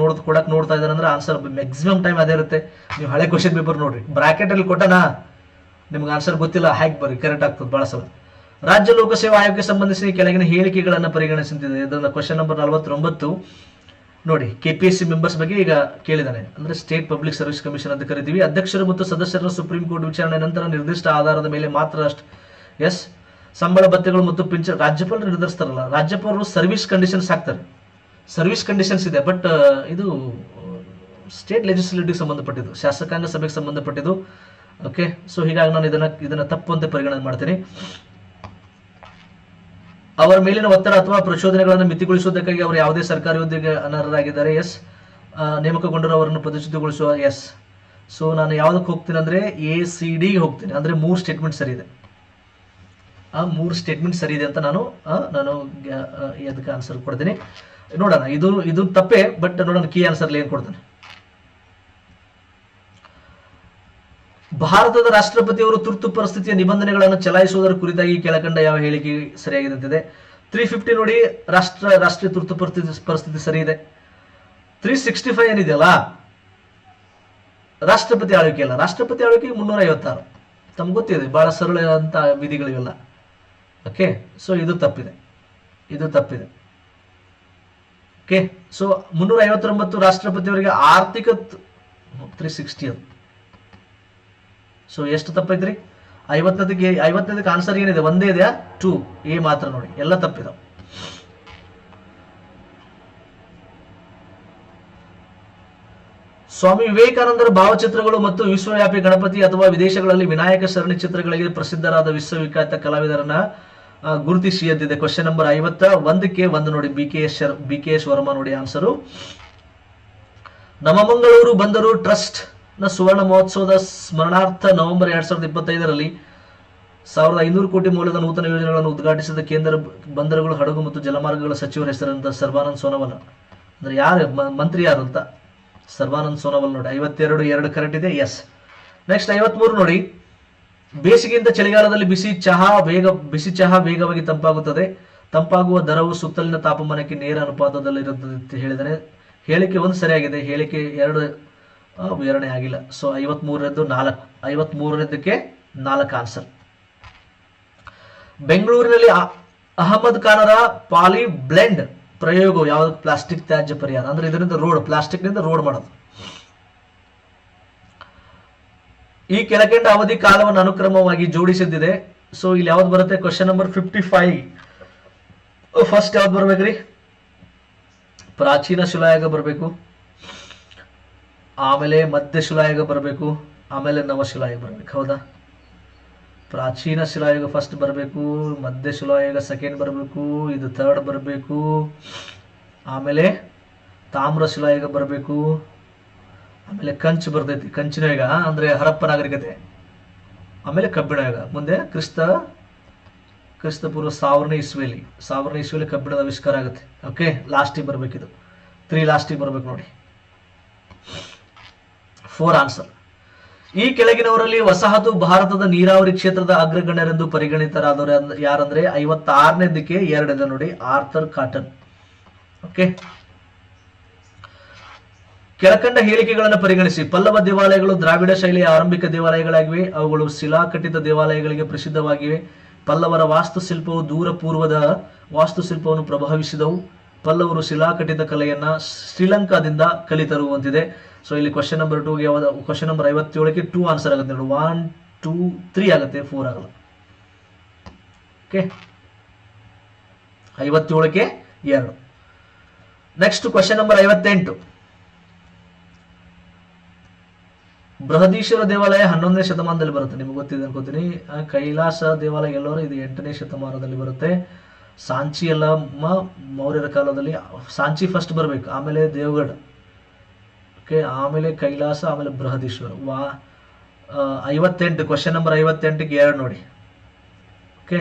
ಕೊಡಕ್ ನೋಡ್ತಾ ಇದ್ದಾರೆ ಅಂದ್ರೆ ಆನ್ಸರ್ ಮ್ಯಾಕ್ಸಿಮಮ್ ಟೈಮ್ ಅದೇ ಇರುತ್ತೆ. ನೀವು ಹಳೆ ಕ್ವಶನ್ ಪೇಪರ್ ನೋಡ್ರಿ, ಬ್ರಾಕೆಟ್ ಅಲ್ಲಿ ಕೊಟ್ಟನಾ ನಿಮ್ಗೆ ಆನ್ಸರ್ ಗೊತ್ತಿಲ್ಲ, ಹ್ಯಾಕ್ ಬರ್ರಿ, ಕರೆಕ್ಟ್ ಆಗ್ತದೆ ಬಹಳ ಸಲ. ರಾಜ್ಯ ಲೋಕಸೇವಾ ಆಯೋಗಕ್ಕೆ ಸಂಬಂಧಿಸಿ ಕೆಳಗಿನ ಹೇಳಿಕೆಗಳನ್ನು ಪರಿಗಣಿಸುತ್ತಿದೆ. ಇದನ್ನ ಕ್ವಶನ್ ನಂಬರ್ 49 ನೋಡಿ. KPSC ಮೆಂಬರ್ಸ್ ಬಗ್ಗೆ ಈಗ ಕೇಳಿದಾನೆ, ಅಂದ್ರೆ ಸ್ಟೇಟ್ ಪಬ್ಲಿಕ್ ಸರ್ವಿಸ್ ಕಮಿಷನ್ ಅಂತ ಕರಿತೀವಿ. ಅಧ್ಯಕ್ಷರು ಮತ್ತು ಸದಸ್ಯರನ್ನು ಸುಪ್ರೀಂ ಕೋರ್ಟ್ ವಿಚಾರಣೆ ನಂತರ ನಿರ್ದಿಷ್ಟ ಆಧಾರದ ಮೇಲೆ ಮಾತ್ರ ಎಸ್ ಸಂಬಳ ಭತ್ಯೆಗಳು ಮತ್ತು ಪಿಂಚಣಿ ರಾಜ್ಯಪಾಲರು ನಿರ್ಧರಿಸ್ತಾರಲ್ಲ, ರಾಜ್ಯಪಾಲರು ಸರ್ವಿಸ್ ಕಂಡೀಷನ್ಸ್ ಹಾಕ್ತಾರೆ. ಸರ್ವಿಸ್ ಕಂಡೀಷನ್ಸ್ ಇದೆ, ಬಟ್ ಇದು ಸ್ಟೇಟ್ ಲೆಜಿಸ್ಲೇಟಿವ್ ಸಂಬಂಧಪಟ್ಟಿದ್ದು, ಶಾಸಕಾಂಗ ಸಭೆಗೆ ಸಂಬಂಧಪಟ್ಟಿದ್ದು. ಓಕೆ, ಸೊ ಹೀಗಾಗಿ ನಾನು ಇದನ್ನ ತಪ್ಪು ಅಂತ ಪರಿಗಣನೆ ಮಾಡ್ತೀನಿ. ಅವರ ಮೇಲಿನ ಒತ್ತಡ ಅಥವಾ ಪ್ರಚೋದನೆಗಳನ್ನು ಮಿತಿಗೊಳಿಸುವುದಕ್ಕಾಗಿ ಅವರು ಯಾವುದೇ ಸರ್ಕಾರಿ ಹುದ್ದೆಗೆ ಅನರ್ಹರಾಗಿದ್ದಾರೆ. ಎಸ್. ನೇಮಕಗೊಂಡರು ಅವರನ್ನು ಪದಚ್ಯುತಗೊಳಿಸುವ. ಎಸ್. ಸೊ ನಾನು ಯಾವುದಕ್ಕೆ ಹೋಗ್ತೀನಿ ಅಂದ್ರೆ ACD ಹೋಗ್ತೀನಿ. ಅಂದ್ರೆ 3 ಸ್ಟೇಟ್ಮೆಂಟ್ ಸರಿ ಇದೆ. ಆ 3 ಸ್ಟೇಟ್ಮೆಂಟ್ ಸರಿ ಇದೆ ಅಂತ ನಾನು ಅದಕ್ಕೆ ಆನ್ಸರ್ ಕೊಡ್ತೀನಿ. ನೋಡೋಣ, ಇದು ತಪ್ಪೇ, ಬಟ್ ನೋಡೋಣ ಕೀ ಆನ್ಸರ್ ಏನ್ ಕೊಡ್ತಾನೆ. ಭಾರತದ ರಾಷ್ಟ್ರಪತಿಯವರು ತುರ್ತು ಪರಿಸ್ಥಿತಿಯ ನಿಬಂಧನೆಗಳನ್ನು ಚಲಾಯಿಸುವುದರ ಕುರಿತಾಗಿ ಕೆಳಕಂಡ ಯಾವ ಹೇಳಿಕೆ ಸರಿಯಾಗಿದೆ? 350 ನೋಡಿ, ರಾಷ್ಟ್ರೀಯ ತುರ್ತು ಪರಿಸ್ಥಿತಿ ಸರಿ ಇದೆ. 365 ಏನಿದೆಯಲ್ಲ ರಾಷ್ಟ್ರಪತಿ ಆಳ್ವಿಕೆ ಅಲ್ಲ, ರಾಷ್ಟ್ರಪತಿ ಆಳ್ವಿಕೆ 356. ತಮ್ಗೆ ಗೊತ್ತಿದೆ, ಬಹಳ ಸರಳ ಅಂತ ವಿಧಿಗಳಿವೆಲ್ಲ. ಓಕೆ, ಸೊ ಇದು ತಪ್ಪಿದೆ. ಓಕೆ, ಸೊ 359 ರಾಷ್ಟ್ರಪತಿಯವರಿಗೆ ಆರ್ಥಿಕ 360 ಅದು. ಸೊ ಎಷ್ಟು ತಪ್ಪೈತ್ರಿ? 50ಕ್ಕೆ ಆನ್ಸರ್ ಏನಿದೆ? ಒಂದೇ ಇದೆಯಾ? 2 ಎ ಮಾತ್ರ ನೋಡಿ, ಎಲ್ಲ ತಪ್ಪಿದಾವ. ಸ್ವಾಮಿ ವಿವೇಕಾನಂದರ ಭಾವಚಿತ್ರಗಳು ಮತ್ತು ವಿಶ್ವವ್ಯಾಪಿ ಗಣಪತಿ ಅಥವಾ ವಿದೇಶಗಳಲ್ಲಿ ವಿನಾಯಕ ಸರಣಿ ಚಿತ್ರಗಳಿಗೆ ಪ್ರಸಿದ್ಧರಾದ ವಿಶ್ವವಿಖ್ಯಾತ ಕಲಾವಿದರನ್ನ ಗುರುತಿಸಿ ಎದ್ದಿದೆ. ಕ್ವಶನ್ ನಂಬರ್ 51ಕ್ಕೆ 1 ನೋಡಿ, BKS ವರ್ಮಾ ನೋಡಿ ಆನ್ಸರು. ನವಮಂಗಳೂರು ಬಂದರು ಟ್ರಸ್ಟ್ ನ ಸುವರ್ಣ ಮಹೋತ್ಸವದ ಸ್ಮರಣಾರ್ಥ ನವೆಂಬರ್ 2025ರಲ್ಲಿ 1500 ಕೋಟಿ ಮೌಲ್ಯದ ನೂತನ ಯೋಜನೆಗಳನ್ನು ಉದ್ಘಾಟಿಸಿದ ಕೇಂದ್ರ ಬಂದರುಗಳು, ಹಡಗು ಮತ್ತು ಜಲಮಾರ್ಗಗಳ ಸಚಿವರ ಹೆಸರಂತ ಸರ್ಬಾನಂದ್ ಸೋನೋವಾಲ್. ಅಂದ್ರೆ ಯಾರು ಮಂತ್ರಿ ಯಾರು ಅಂತ? ಸರ್ಬಾನಂದ್ ಸೋನೋವಾಲ್ ನೋಡಿ. 52 ಕರೆಕ್ಟ್ ಇದೆ. ಎಸ್. ನೆಕ್ಸ್ಟ್ 53 ನೋಡಿ, ಬೇಸಿಗೆಯಿಂದ ಚಳಿಗಾಲದಲ್ಲಿ ಬಿಸಿ ಚಹಾ ವೇಗವಾಗಿ ತಂಪಾಗುತ್ತದೆ. ತಂಪಾಗುವ ದರವು ಸುತ್ತಲಿನ ತಾಪಮಾನಕ್ಕೆ ನೇರ ಅನುಪಾತದಲ್ಲಿರುತ್ತದೆ ಅಂತ ಹೇಳಿದರೆ ಹೇಳಿಕೆ 1 ಸರಿಯಾಗಿದೆ. ಹೇಳಿಕೆ 2 ವಿವರಣೆ ಆಗಿಲ್ಲ. ಸೊ 53ಕ್ಕೆ 4 ಆನ್ಸರ್. ಬೆಂಗಳೂರಿನಲ್ಲಿ ಅಹಮದ್ ಖಾನರ ಪಾಲಿ ಬ್ಲೆಂಡ್ ಪ್ರಯೋಗವು ಯಾವುದು? ಪ್ಲಾಸ್ಟಿಕ್ ತ್ಯಾಜ್ಯ ಪರಿಹಾರ. ಅಂದ್ರೆ ಇದರಿಂದ ಪ್ಲಾಸ್ಟಿಕ್ ನಿಂದ ರೋಡ್ ಮಾಡೋದು. ಈ ಕೆಳಕಂಡ ಅವಧಿ ಕಾಲವನ್ನು ಅನುಕ್ರಮವಾಗಿ ಜೋಡಿಸಿದ್ದಿದೆ. ಸೊ ಇಲ್ಲಿ ಯಾವ್ದು ಬರುತ್ತೆ? Question number 55. ಫಸ್ಟ್ ಯಾವ್ದು ಬರ್ಬೇಕ್ರಿ? ಪ್ರಾಚೀನ ಶಿಲಾಯುಗ ಬರಬೇಕು, ಆಮೇಲೆ ಮಧ್ಯ ಶಿಲಾಯುಗ ಬರಬೇಕು, ಆಮೇಲೆ ನವಶಿಲಾಯುಗ ಬರಬೇಕು. ಹೌದಾ? ಪ್ರಾಚೀನ ಶಿಲಾಯುಗ ಫಸ್ಟ್ ಬರಬೇಕು, ಮಧ್ಯ ಶಿಲಾಯುಗ ಸೆಕೆಂಡ್ ಬರಬೇಕು, ಇದು ಥರ್ಡ್ ಬರಬೇಕು, ಆಮೇಲೆ ತಾಮ್ರ ಶಿಲಾಯುಗ ಬರಬೇಕು, ಆಮೇಲೆ ಕಂಚು ಬರ್ತೈತಿ, ಕಂಚಿನ ಯುಗ ಅಂದ್ರೆ ಹರಪ್ಪ ನಾಗರಿಕತೆ, ಆಮೇಲೆ ಕಬ್ಬಿಣ ಯುಗ, ಮುಂದೆ ಕ್ರಿಸ್ತ ಪೂರ್ವ 1000ನೇ ಇಸ್ವಿಯಲ್ಲಿ ಕಬ್ಬಿಣದ ಆವಿಷ್ಕಾರ ಆಗುತ್ತೆ. ಓಕೆ, ಲಾಸ್ಟಿಗೆ ಬರ್ಬೇಕಿದು 3 ಲಾಸ್ಟಿಗೆ ಬರ್ಬೇಕು ನೋಡಿ. 4 ಆನ್ಸರ್. ಈ ಕೆಳಗಿನವರಲ್ಲಿ ವಸಾಹತು ಭಾರತದ ನೀರಾವರಿ ಕ್ಷೇತ್ರದ ಅಗ್ರಗಣ್ಯರೆಂದು ಪರಿಗಣಿತರಾದವರು ಯಾರಂದ್ರೆ 56ನೇದಕ್ಕೆ 2 ಇದೆ ನೋಡಿ, ಆರ್ಥರ್ ಕಾಟನ್. ಓಕೆ, ಕೆಳಕಂಡ ಹೇಳಿಕೆಗಳನ್ನು ಪರಿಗಣಿಸಿ. ಪಲ್ಲವ ದೇವಾಲಯಗಳು ದ್ರಾವಿಡ ಶೈಲಿಯ ಆರಂಭಿಕ ದೇವಾಲಯಗಳಾಗಿವೆ. ಅವುಗಳು ಶಿಲಾಕಟಿತ ದೇವಾಲಯಗಳಿಗೆ ಪ್ರಸಿದ್ಧವಾಗಿವೆ. ಪಲ್ಲವರ ವಾಸ್ತುಶಿಲ್ಪವು ದೂರ ಪೂರ್ವದ ವಾಸ್ತುಶಿಲ್ಪವನ್ನು ಪ್ರಭಾವಿಸಿದವು. ಪಲ್ಲವರು ಶಿಲಾಕಟಿತ ಕಲೆಯನ್ನ ಶ್ರೀಲಂಕಾದಿಂದ ಕಲಿತರು ಅಂತಿದೆ. ಸೊ ಇಲ್ಲಿ ಕ್ವಶನ್ ನಂಬರ್ 2ಗೆ ಯಾವ್ದು? ಕ್ವಶನ್ ನಂಬರ್ 57ಕ್ಕೆ 2 ಆನ್ಸರ್ ಆಗುತ್ತೆ ನೋಡಿ. 1 2 3 ಆಗುತ್ತೆ, 4 ಆಗಲ್ಲ. ಓಕೆ, 57ಕ್ಕೆ 2. Next question number 58. ಬೃಹದೀಶ್ವರ ದೇವಾಲಯ 11ನೇ ಶತಮಾನದಲ್ಲಿ ಬರುತ್ತೆ, ನಿಮ್ಗೆ ಗೊತ್ತಿದೆ ಅನ್ಕೋತೀನಿ. ಕೈಲಾಸ ದೇವಾಲಯ ಎಲ್ಲರೂ ಇದು 8ನೇ ಶತಮಾನದಲ್ಲಿ ಬರುತ್ತೆ. ಸಾಂಚಿ ಎಲ್ಲ ಮೌರ್ಯರ ಕಾಲದಲ್ಲಿ. ಸಾಂಚಿ ಫಸ್ಟ್ ಬರಬೇಕು, ಆಮೇಲೆ ದೇವಗಢ, ಓಕೆ, ಆಮೇಲೆ ಕೈಲಾಸ, ಆಮೇಲೆ ಬೃಹದೀಶ್ವರ. 58 ಕ್ವಶನ್ ನಂಬರ್ 58ಗೆ 2 ನೋಡಿ. ಓಕೆ,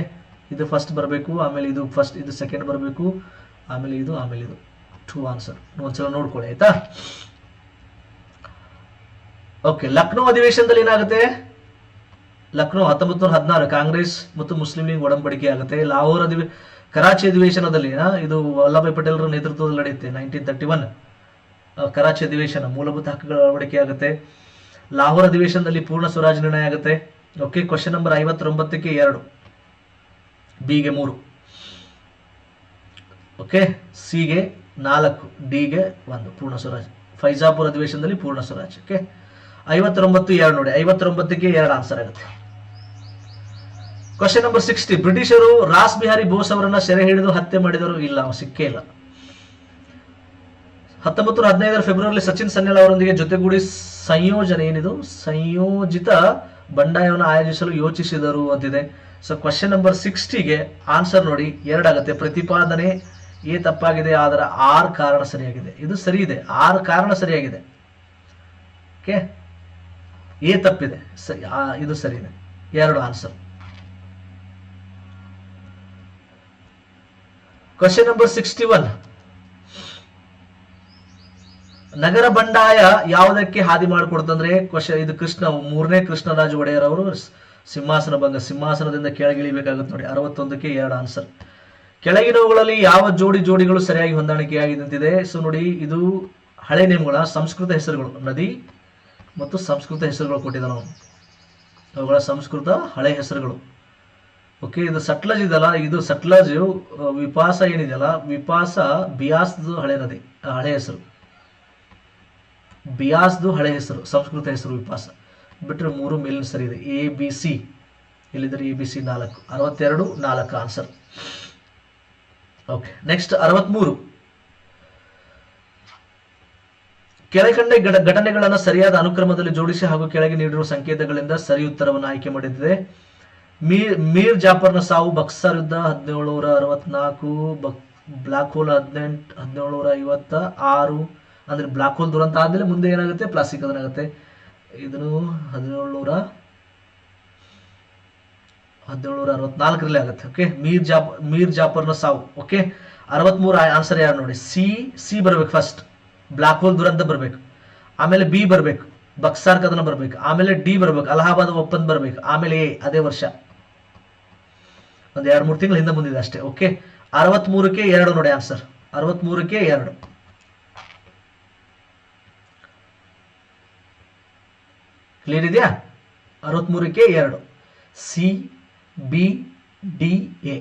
ಇದು ಫಸ್ಟ್ ಬರಬೇಕು, ಆಮೇಲೆ ಇದು ಫಸ್ಟ್, ಇದು ಸೆಕೆಂಡ್ ಬರಬೇಕು, ಆಮೇಲೆ ಇದು 2 ಆನ್ಸರ್. ಒಂದ್ಸಲ ನೋಡ್ಕೊಳ್ಳಿ ಆಯ್ತಾ. ಓಕೆ, ಲಕ್ನೋ ಅಧಿವೇಶನದಲ್ಲಿ ಏನಾಗುತ್ತೆ? ಲಕ್ನೋ 1916 ಕಾಂಗ್ರೆಸ್ ಮತ್ತು ಮುಸ್ಲಿಂ ಲೀಗ್ ಒಡಂಬಡಿಕೆ ಆಗುತ್ತೆ. ಕರಾಚಿ ಅಧಿವೇಶನದಲ್ಲಿ ಇದು ವಲ್ಲಭಾಯ್ ಪಟೇಲ್ರ ನೇತೃತ್ವದಲ್ಲಿ ನಡೆಯುತ್ತೆ. 1931 ಕರಾಚಿ ಅಧಿವೇಶನ, ಮೂಲಭೂತ ಹಕ್ಕುಗಳ ಅಳವಡಿಕೆ ಆಗುತ್ತೆ. ಲಾಹೋರ್ ಅಧಿವೇಶನದಲ್ಲಿ ಪೂರ್ಣ ಸ್ವರಾಜ್ ನಿರ್ಣಯ ಆಗುತ್ತೆ. ಓಕೆ, ಕ್ವಶನ್ ನಂಬರ್ 59ಕ್ಕೆ 2, ಬಿಗೆ 3, ಓಕೆ, ಸಿಗೆ 4, ಡಿಗೆ 1 ಪೂರ್ಣ ಸ್ವರಾಜ್. ಫೈಜಾಪುರ್ ಅಧಿವೇಶನದಲ್ಲಿ ಪೂರ್ಣ ಸ್ವರಾಜ್. ಓಕೆ, 59 2 ನೋಡಿ. 59ಕ್ಕೆ 2 ಆನ್ಸರ್ ಆಗುತ್ತೆ. ಕ್ವಶನ್ ನಂಬರ್ 60, ಬ್ರಿಟಿಷರು ರಾಸ್ ಬಿಹಾರಿ ಬೋಸ್ ಅವರನ್ನ ಸೆರೆ ಹಿಡಿದು ಹತ್ಯೆ ಮಾಡಿದರು. ಇಲ್ಲ, ಸಿಕ್ಕೇ ಇಲ್ಲ. 1915 ಫೆಬ್ರವರಿ ಸಚಿನ್ ಸನ್ಯಾಲ್ ಅವರೊಂದಿಗೆ ಜೊತೆಗೂಡಿ ಸಂಯೋಜಿತ ಬಂಡಾಯವನ್ನು ಆಯೋಜಿಸಲು ಯೋಚಿಸಿದರು ಅಂತಿದೆ. ಸೊ ಕ್ವಶನ್ ನಂಬರ್ 60ಗೆ ಆನ್ಸರ್ ನೋಡಿ 2 ಆಗುತ್ತೆ. ಪ್ರತಿಪಾದನೆ ಎ ತಪ್ಪಾಗಿದೆ, ಆದರೆ 6 ಕಾರಣ ಸರಿಯಾಗಿದೆ. ಇದು ಸರಿ ಇದೆ, 6 ಕಾರಣ ಸರಿಯಾಗಿದೆ. ಓಕೆ, ಎ ತಪ್ಪಿದೆ, ಇದು ಸರಿ ಇದೆ. 2 ಆನ್ಸರ್. ಕ್ವಶನ್ ನಂಬರ್ 61, ನಗರ ಬಂಡಾಯ ಯಾವುದಕ್ಕೆ ಹಾದಿ ಮಾಡಿಕೊಡ್ತಂದ್ರೆ ಇದು ಮೂರನೇ ಕೃಷ್ಣರಾಜ ಒಡೆಯರ್ ಅವರು ಸಿಂಹಾಸನ ಭಂಗ, ಸಿಂಹಾಸನದಿಂದ ಕೆಳಗಿಳಿಬೇಕಾಗುತ್ತೆ ನೋಡಿ. 61ಕ್ಕೆ 2 ಆನ್ಸರ್. ಕೆಳಗಿನವುಗಳಲ್ಲಿ ಯಾವ ಜೋಡಿಗಳು ಸರಿಯಾಗಿ ಹೊಂದಾಣಿಕೆಯಾಗಿದಂತಿದೆ. ಸೊ ನೋಡಿ, ಇದು ಹಳೆ ನೇಮಗಳ ಸಂಸ್ಕೃತ ಹೆಸರುಗಳು, ನದಿ ಮತ್ತು ಸಂಸ್ಕೃತ ಹೆಸರುಗಳು ಕೊಟ್ಟಿದ್ದ ನಾವು, ಅವುಗಳ ಸಂಸ್ಕೃತ ಹಳೆ ಹೆಸರುಗಳು. ಓಕೆ, ಇದು ಸಟ್ಲಜ್ ಇದಲ್ಲ, ಇದು ಸಟ್ಲಜ್. ವಿಪಾಸ ಏನಿದೆಯಲ್ಲ, ವಿಪಾಸ ಬಿಯಾಸ್ದು ಹಳೆ ನದಿ, ಹಳೆ ಹೆಸರು. ಬಿಯಾಸ್ದು ಹಳೆ ಹೆಸರು, ಸಂಸ್ಕೃತ ಹೆಸರು ವಿಪಾಸ. ಬಿಟ್ಟರೆ 3 ಮೇಲಿನ ಸರಿ ಇದೆ. ABC ಇಲ್ಲಿದ್ರೆ ABC 4, 62 4 ಆನ್ಸರ್. ಓಕೆ, ನೆಕ್ಸ್ಟ್ 63, ಕೆಳಕಂಡ ಘಟನೆಗಳನ್ನು ಸರಿಯಾದ ಅನುಕ್ರಮದಲ್ಲಿ ಜೋಡಿಸಿ ಹಾಗೂ ಕೆಳಗೆ ನೀಡಿರುವ ಸಂಕೇತಗಳಿಂದ ಸರಿ ಉತ್ತರವನ್ನು ಆಯ್ಕೆ ಮಾಡಿದೆ. ಮೀರ್ ಜಾಫರ್ನ ಸಾವು, ಬಕ್ಸರ್ ಯುದ್ಧ 1764, ಬ್ಲಾಕ್ ಹೋಲ್ 1756. ಅಂದ್ರೆ ಬ್ಲಾಕ್ ಹೋಲ್ ದುರಂತ ಆದ್ಮೇಲೆ ಮುಂದೆ ಏನಾಗುತ್ತೆ, ಪ್ಲಾಸ್ಟಿಕ್ ಅದನ್ನಾಗುತ್ತೆ. ಇದನ್ನು 1764ರಲ್ಲಿ ಆಗುತ್ತೆ. ಓಕೆ, ಮೀರ್ ಜಾಫರ್ನ ಸಾವು. ಓಕೆ, 63 ಆನ್ಸರ್ ಯಾರು ನೋಡಿ. ಸಿ ಬರ್ಬೇಕು ಫಸ್ಟ್, ಬ್ಲಾಕ್ ಹೋಲ್ ದುರಂತ ಬರ್ಬೇಕು. ಆಮೇಲೆ ಬಿ ಬರ್ಬೇಕು, ಬಕ್ಸಾರ್ ಕದನ ಬರ್ಬೇಕು. ಆಮೇಲೆ ಡಿ ಬರ್ಬೇಕು, ಅಲಹಾಬಾದ್ ಒಪ್ಪಂದ ಬರ್ಬೇಕು. ಆಮೇಲೆ ಎ ಅದೇ ವರ್ಷ, ಒಂದು 2-3 ತಿಂಗಳು ಹಿಂದೆ ಮುಂದಿದೆ ಅಷ್ಟೇ. ಓಕೆ, 63ಕ್ಕೆ 2 ನೋಡಿ ಆನ್ಸರ್. 63ಕ್ಕೆ 2. ಕ್ಲಿಯರ್ ಇದೆಯಾ? 63ಕ್ಕೆ 2, ಸಿ ಬಿ ಡಿ ಎ.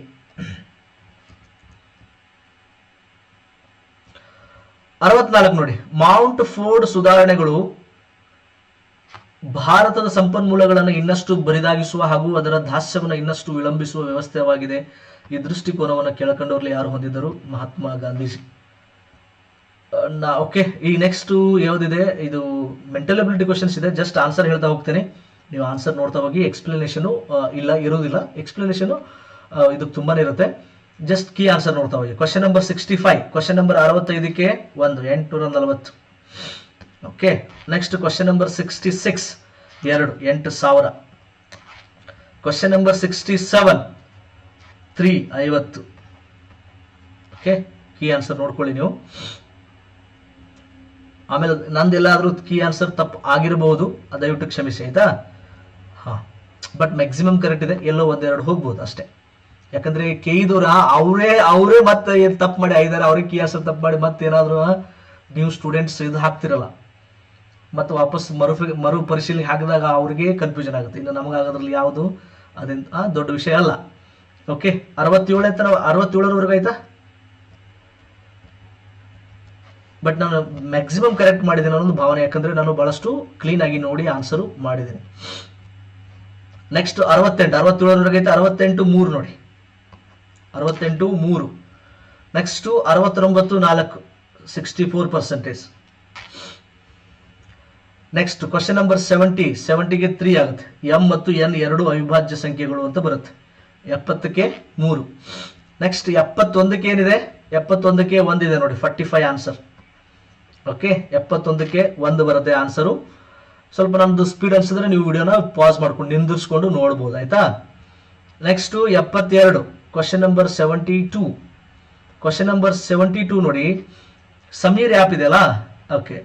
64 ನೋಡಿ, ಮೌಂಟ್ ಫೋರ್ಡ್ ಸುಧಾರಣೆಗಳು ಭಾರತದ ಸಂಪನ್ಮೂಲಗಳನ್ನು ಇನ್ನಷ್ಟು ಬರಿದಾಗಿಸುವ ಹಾಗೂ ಅದರ ದಾಸ್ಯವನ್ನು ಇನ್ನಷ್ಟು ವಿಳಂಬಿಸುವ ವ್ಯವಸ್ಥೆಯಾಗಿದೆ. ಈ ದೃಷ್ಟಿಕೋನವನ್ನು ಕೆಳಕಂಡವರಲ್ಲಿ ಯಾರು ಹೊಂದಿದ್ದರು? ಮಹಾತ್ಮ ಗಾಂಧೀಜಿ. ಓಕೆ, ಈ ನೆಕ್ಸ್ಟ್ ಯಾವುದಿದೆ, ಇದು ಮೆಂಟಲ್ ಅಬಿಲಿಟಿ ಕ್ವಶನ್ಸ್ ಇದೆ. ಜಸ್ಟ್ ಆನ್ಸರ್ ಹೇಳ್ತಾ ಹೋಗ್ತೇನೆ, ನೀವು ಆನ್ಸರ್ ನೋಡ್ತಾ ಹೋಗಿ. ಎಕ್ಸ್ಪ್ಲನೇಷನ್ ಇರೋದಿಲ್ಲ, ಎಕ್ಸ್ಪ್ಲನೇಷನ್ ಇದು ತುಂಬಾನೇ ಇರುತ್ತೆ. ಜಸ್ಟ್ ಕೀ ಆನ್ಸರ್ ನೋಡ್ತಾ ಹೋಗಿ. ಕ್ವಶನ್ ನಂಬರ್ 65, ಕ್ವಶನ್ ನಂಬರ್ 65ಕ್ಕೆ 1, 840. Okay, next question number 66, 2, 8000. Question number 67, 3, 50. Okay, key answer ನೋಡ್ಕೊಳ್ಳಿ ನೀವು. ಆಮೇಲೆ ನಂದೆಲ್ಲಾದ್ರೂ ಕೀ ಆನ್ಸರ್ ತಪ್ಪು ಆಗಿರಬಹುದು, ದಯವಿಟ್ಟು ಕ್ಷಮಿಸಿ ಆಯ್ತಾ. ಬಟ್ ಮ್ಯಾಕ್ಸಿಮಮ್ ಕರೆಕ್ಟ್ ಇದೆ, ಎಲ್ಲೋ 1-2 ಹೋಗ್ಬೋದು ಅಷ್ಟೇ. ಯಾಕಂದ್ರೆ ಕೇಯಿದವ್ರ ಅವರೇ ಮತ್ತೆ ಏನ್ ತಪ್ಪು ಮಾಡಿ ಆಗಿದ್ದಾರೆ, ಅವ್ರಿಗೆ ಕೀ ಆನ್ಸರ್ ತಪ್ಪು ಮಾಡಿ ಮತ್ತೇನಾದ್ರು ನೀವು ಸ್ಟೂಡೆಂಟ್ಸ್ ಇದು ಹಾಕ್ತಿರಲ್ಲ, ಮತ್ತೆ ವಾಪಸ್ ಮರು ಪರಿಶೀಲನೆ ಹಾಕಿದಾಗ ಅವ್ರಿಗೆ ಕನ್ಫ್ಯೂಷನ್ ಆಗುತ್ತೆ. ಇನ್ನು ನಮಗಾಗೋದ್ರಲ್ಲಿ ಯಾವುದು ಅದೇನು ದೊಡ್ಡ ವಿಷಯ ಅಲ್ಲ. ಓಕೆ, 67ರವರೆಗೂ ಆಯ್ತಾ. ಬಟ್ ನಾನು ಮ್ಯಾಕ್ಸಿಮಮ್ ಕರೆಕ್ಟ್ ಮಾಡಿದ್ದೇನೆ ಅನ್ನೋದು ಭಾವನೆ, ಯಾಕಂದ್ರೆ ನಾನು ಬಹಳಷ್ಟು ಕ್ಲೀನ್ ಆಗಿ ನೋಡಿ ಆನ್ಸರ್ ಮಾಡಿದ್ದೇನೆ. ನೆಕ್ಸ್ಟ್ 67ರವರೆಗೆ ಐತೆ. 68, 3 ನೋಡಿ, 68, 3. ನೆಕ್ಸ್ಟ್ 69, 4, 64%. ನೆಕ್ಸ್ಟ್ ಕ್ವಶನ್ ನಂಬರ್ 70ಗೆ 3 ಆಗುತ್ತೆ. ಎಂ ಮತ್ತು ಎನ್ 2 ಅವಿಭಾಜ್ಯ ಸಂಖ್ಯೆಗಳು ಅಂತ ಬರುತ್ತೆ. 70ಕ್ಕೆ 3. ನೆಕ್ಸ್ಟ್ 71ಕ್ಕೆ ಏನಿದೆ, 71ಕ್ಕೆ 1 ಇದೆ ನೋಡಿ, 45 ಆನ್ಸರ್. ಓಕೆ, 71ಕ್ಕೆ 1 ಬರುತ್ತೆ ಆನ್ಸರು. ಸ್ವಲ್ಪ ನಮ್ದು ಸ್ಪೀಡ್ ಅನ್ಸಿದ್ರೆ ನೀವು ವಿಡಿಯೋನ ಪಾಸ್ ಮಾಡ್ಕೊಂಡು ನಿಂದಿರ್ಸ್ಕೊಂಡು ನೋಡ್ಬೋದು ಆಯ್ತಾ. Next 72, question number 72. Question number 72 ನೋಡಿ, ಸಮೀರ್ ಆ್ಯಪ್ ಇದೆಯಲ್ಲ. ಓಕೆ,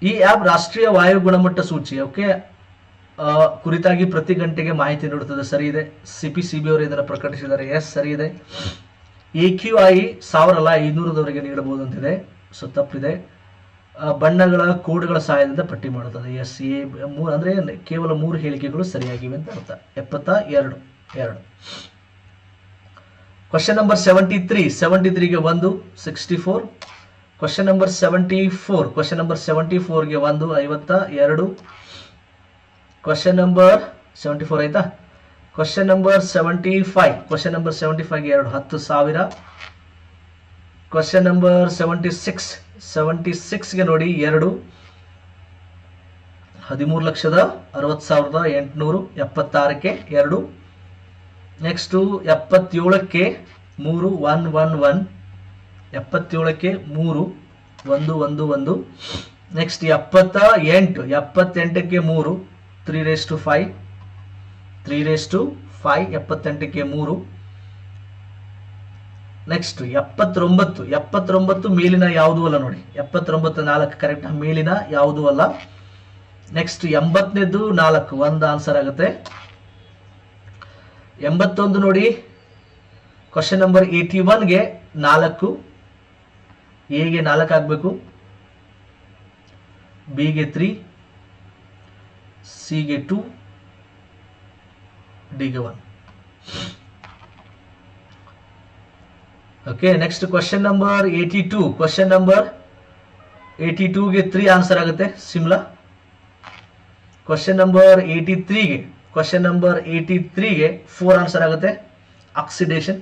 ಈ ಆ್ಯಪ್ ರಾಷ್ಟ್ರೀಯ ವಾಯು ಗುಣಮಟ್ಟ ಸೂಚಿ ಓಕೆ ಕುರಿತಾಗಿ ಪ್ರತಿ ಗಂಟೆಗೆ ಮಾಹಿತಿ ನೀಡುತ್ತದೆ. ಸರಿ ಇದೆ. CPCB ಅವರು ಇದನ್ನು ಪ್ರಕಟಿಸಿದ್ದಾರೆ. ಎಸ್, ಸರಿ ಇದೆ. AQI 1000 ಅಲ್ಲ, 500ದವರೆಗೆ ನೀಡಬಹುದು ಅಂತಿದೆ. ಸೊ ತಪ್ಪಿದೆ. ಬಣ್ಣಗಳ ಕೋಡ್ಗಳ ಸಹಾಯದಿಂದ ಪಟ್ಟಿ ಮಾಡುತ್ತದೆ. ಎಸ್, ಎ 3 ಅಂದ್ರೆ ಕೇವಲ 3 ಹೇಳಿಕೆಗಳು ಸರಿಯಾಗಿವೆ ಅಂತ ಅರ್ಥ. 72. ಕ್ವಶನ್ ನಂಬರ್ 73ಗೆ 1, 64. ಕ್ವಶನ್ ನಂಬರ್ 74ಗೆ 1, 52. ಕ್ವಶನ್ ನಂಬರ್ 74 ಆಯ್ತಾ. Question number 75, question number 75 2 10,000. Question number 76 ಗೆ ನೋಡಿ 2 13,60,60,876ಕ್ಕೆ 2. ನೆಕ್ಸ್ಟ್ 77ಕ್ಕೆ 3 1 1 1, 77ಕ್ಕೆ 3 1 1 1. ನೆಕ್ಸ್ಟ್ 78ಕ್ಕೆ 3 3/5 78ಕ್ಕೆ 3. ನೆಕ್ಸ್ಟ್ 79 ಮೇಲಿನ ಯಾವುದೂ ಅಲ್ಲ ನೋಡಿ, 79 4 ಕರೆಕ್ಟ್, ಮೇಲಿನ ಯಾವುದೂ ಅಲ್ಲ. ನೆಕ್ಸ್ಟ್ 80ನೇದು 4 ಒಂದು ಆನ್ಸರ್ ಆಗುತ್ತೆ. 81 ನೋಡಿ, ಕ್ವಶನ್ ನಂಬರ್ 81ಗೆ 4, ಎಗೆ 4 ಆಗಬೇಕು, ಬಿಗೆ 3, ಸಿಗೆ 2, ಡಿಗೆ 1. Okay. Next question number 82, question number 82ಗೆ 3 ಆನ್ಸರ್ ಆಗುತ್ತೆ, ಸಿಮ್ಲಾ. ಕ್ವಶನ್ ನಂಬರ್ 83ಗೆ 4 ಆನ್ಸರ್ ಆಗುತ್ತೆ, ಆಕ್ಸಿಡೇಷನ್.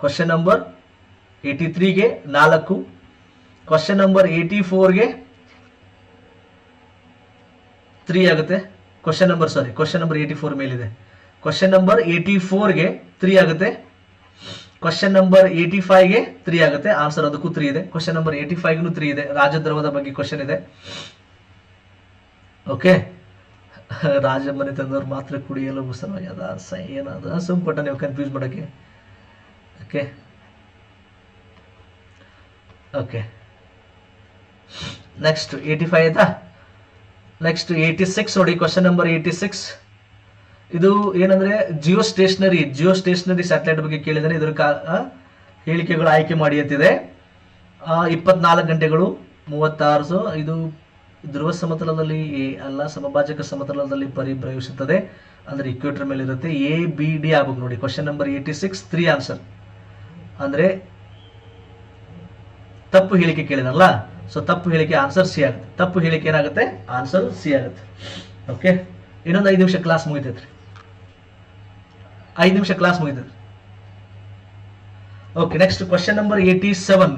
ಕ್ವಶನ್ ನಂಬರ್ 83ಗೆ 4. ಕ್ವಶನ್ ನಂಬರ್ 84ಗೆ 3 ಆಗುತ್ತೆ. ಕ್ವಶನ್ ನಂಬರ್ 84 ಮೇಲಿದೆ. ಕ್ವಶನ್ ನಂಬರ್ 84ಗೆ 3 ಆಗುತ್ತೆ. ಕ್ವಶನ್ ನಂಬರ್ 85ಗೆ 3 ಆಗುತ್ತೆ, ಆನ್ಸರ್ ಅದಕ್ಕೂ 3 ಇದೆ. ಕ್ವಶನ್ ನಂಬರ್ 85ಗೂ 3 ಇದೆ. ರಾಜದ್ರವದ ಬಗ್ಗೆ ಕ್ವಶನ್ ಇದೆ. ಓಕೆ. ರಾಜಮನೆ ತಂದವರು ಮಾತ್ರ ಕುಡಿಯಲು ಸಲುವಾಗಿ ಏನದು ಸುಂಪಟ, ನೀವು ಕನ್ಫ್ಯೂಸ್ ಮಾಡೋಕ್ಕೆ. Okay okay. ನೆಕ್ಸ್ಟ್ 85 ಆಯ್ತಾ. ನೆಕ್ಸ್ಟ್ 86 ನೋಡಿ, ಕ್ವಶನ್ ನಂಬರ್ 86. ಇದು ಏನಂದ್ರೆ ಜಿಯೋ ಸ್ಟೇಷನರಿ ಸ್ಯಾಟಲೈಟ್ ಬಗ್ಗೆ ಕೇಳಿದರೆ ಇದರ ಹೇಳಿಕೆಗಳು ಆಯ್ಕೆ ಮಾಡಿ ಅಂತಿದೆ. 24 ಗಂಟೆಗಳು 36. ಇದು ಧ್ರುವ ಸಮತಲದಲ್ಲಿ ಅಲ್ಲ, ಸಮಭಾಜಕ ಸಮತಲದಲ್ಲಿ ಪರಿಭ್ರಮಿಸುತ್ತದೆ, ಅಂದ್ರೆ ಇಕ್ವೇಟರ್ ಮೇಲೆ ಇರುತ್ತೆ. ABD ಆಗ್ಬೇಕು ನೋಡಿ. Question number 86 3 answer. ಅಂದ್ರೆ ತಪ್ಪು ಹೇಳಿಕೆ ಕೇಳಿದಲ್ಲ, ಸೊ ತಪ್ಪು ಹೇಳಿಕೆ ಆನ್ಸರ್ ಸಿ ಆಗುತ್ತೆ. ತಪ್ಪು ಹೇಳಿಕೆ ಏನಾಗುತ್ತೆ, ಆನ್ಸರ್ ಸಿ ಆಗುತ್ತೆ. ಓಕೆ. ಇನ್ನೊಂದು 5 ನಿಮಿಷ ಕ್ಲಾಸ್ ಮುಗಿತೈತ್ರಿ. 5 ನಿಮಿಷ ಕ್ಲಾಸ್ ಮುಗಿತೈತ್ರಿ. ಓಕೆ. Next question number 87.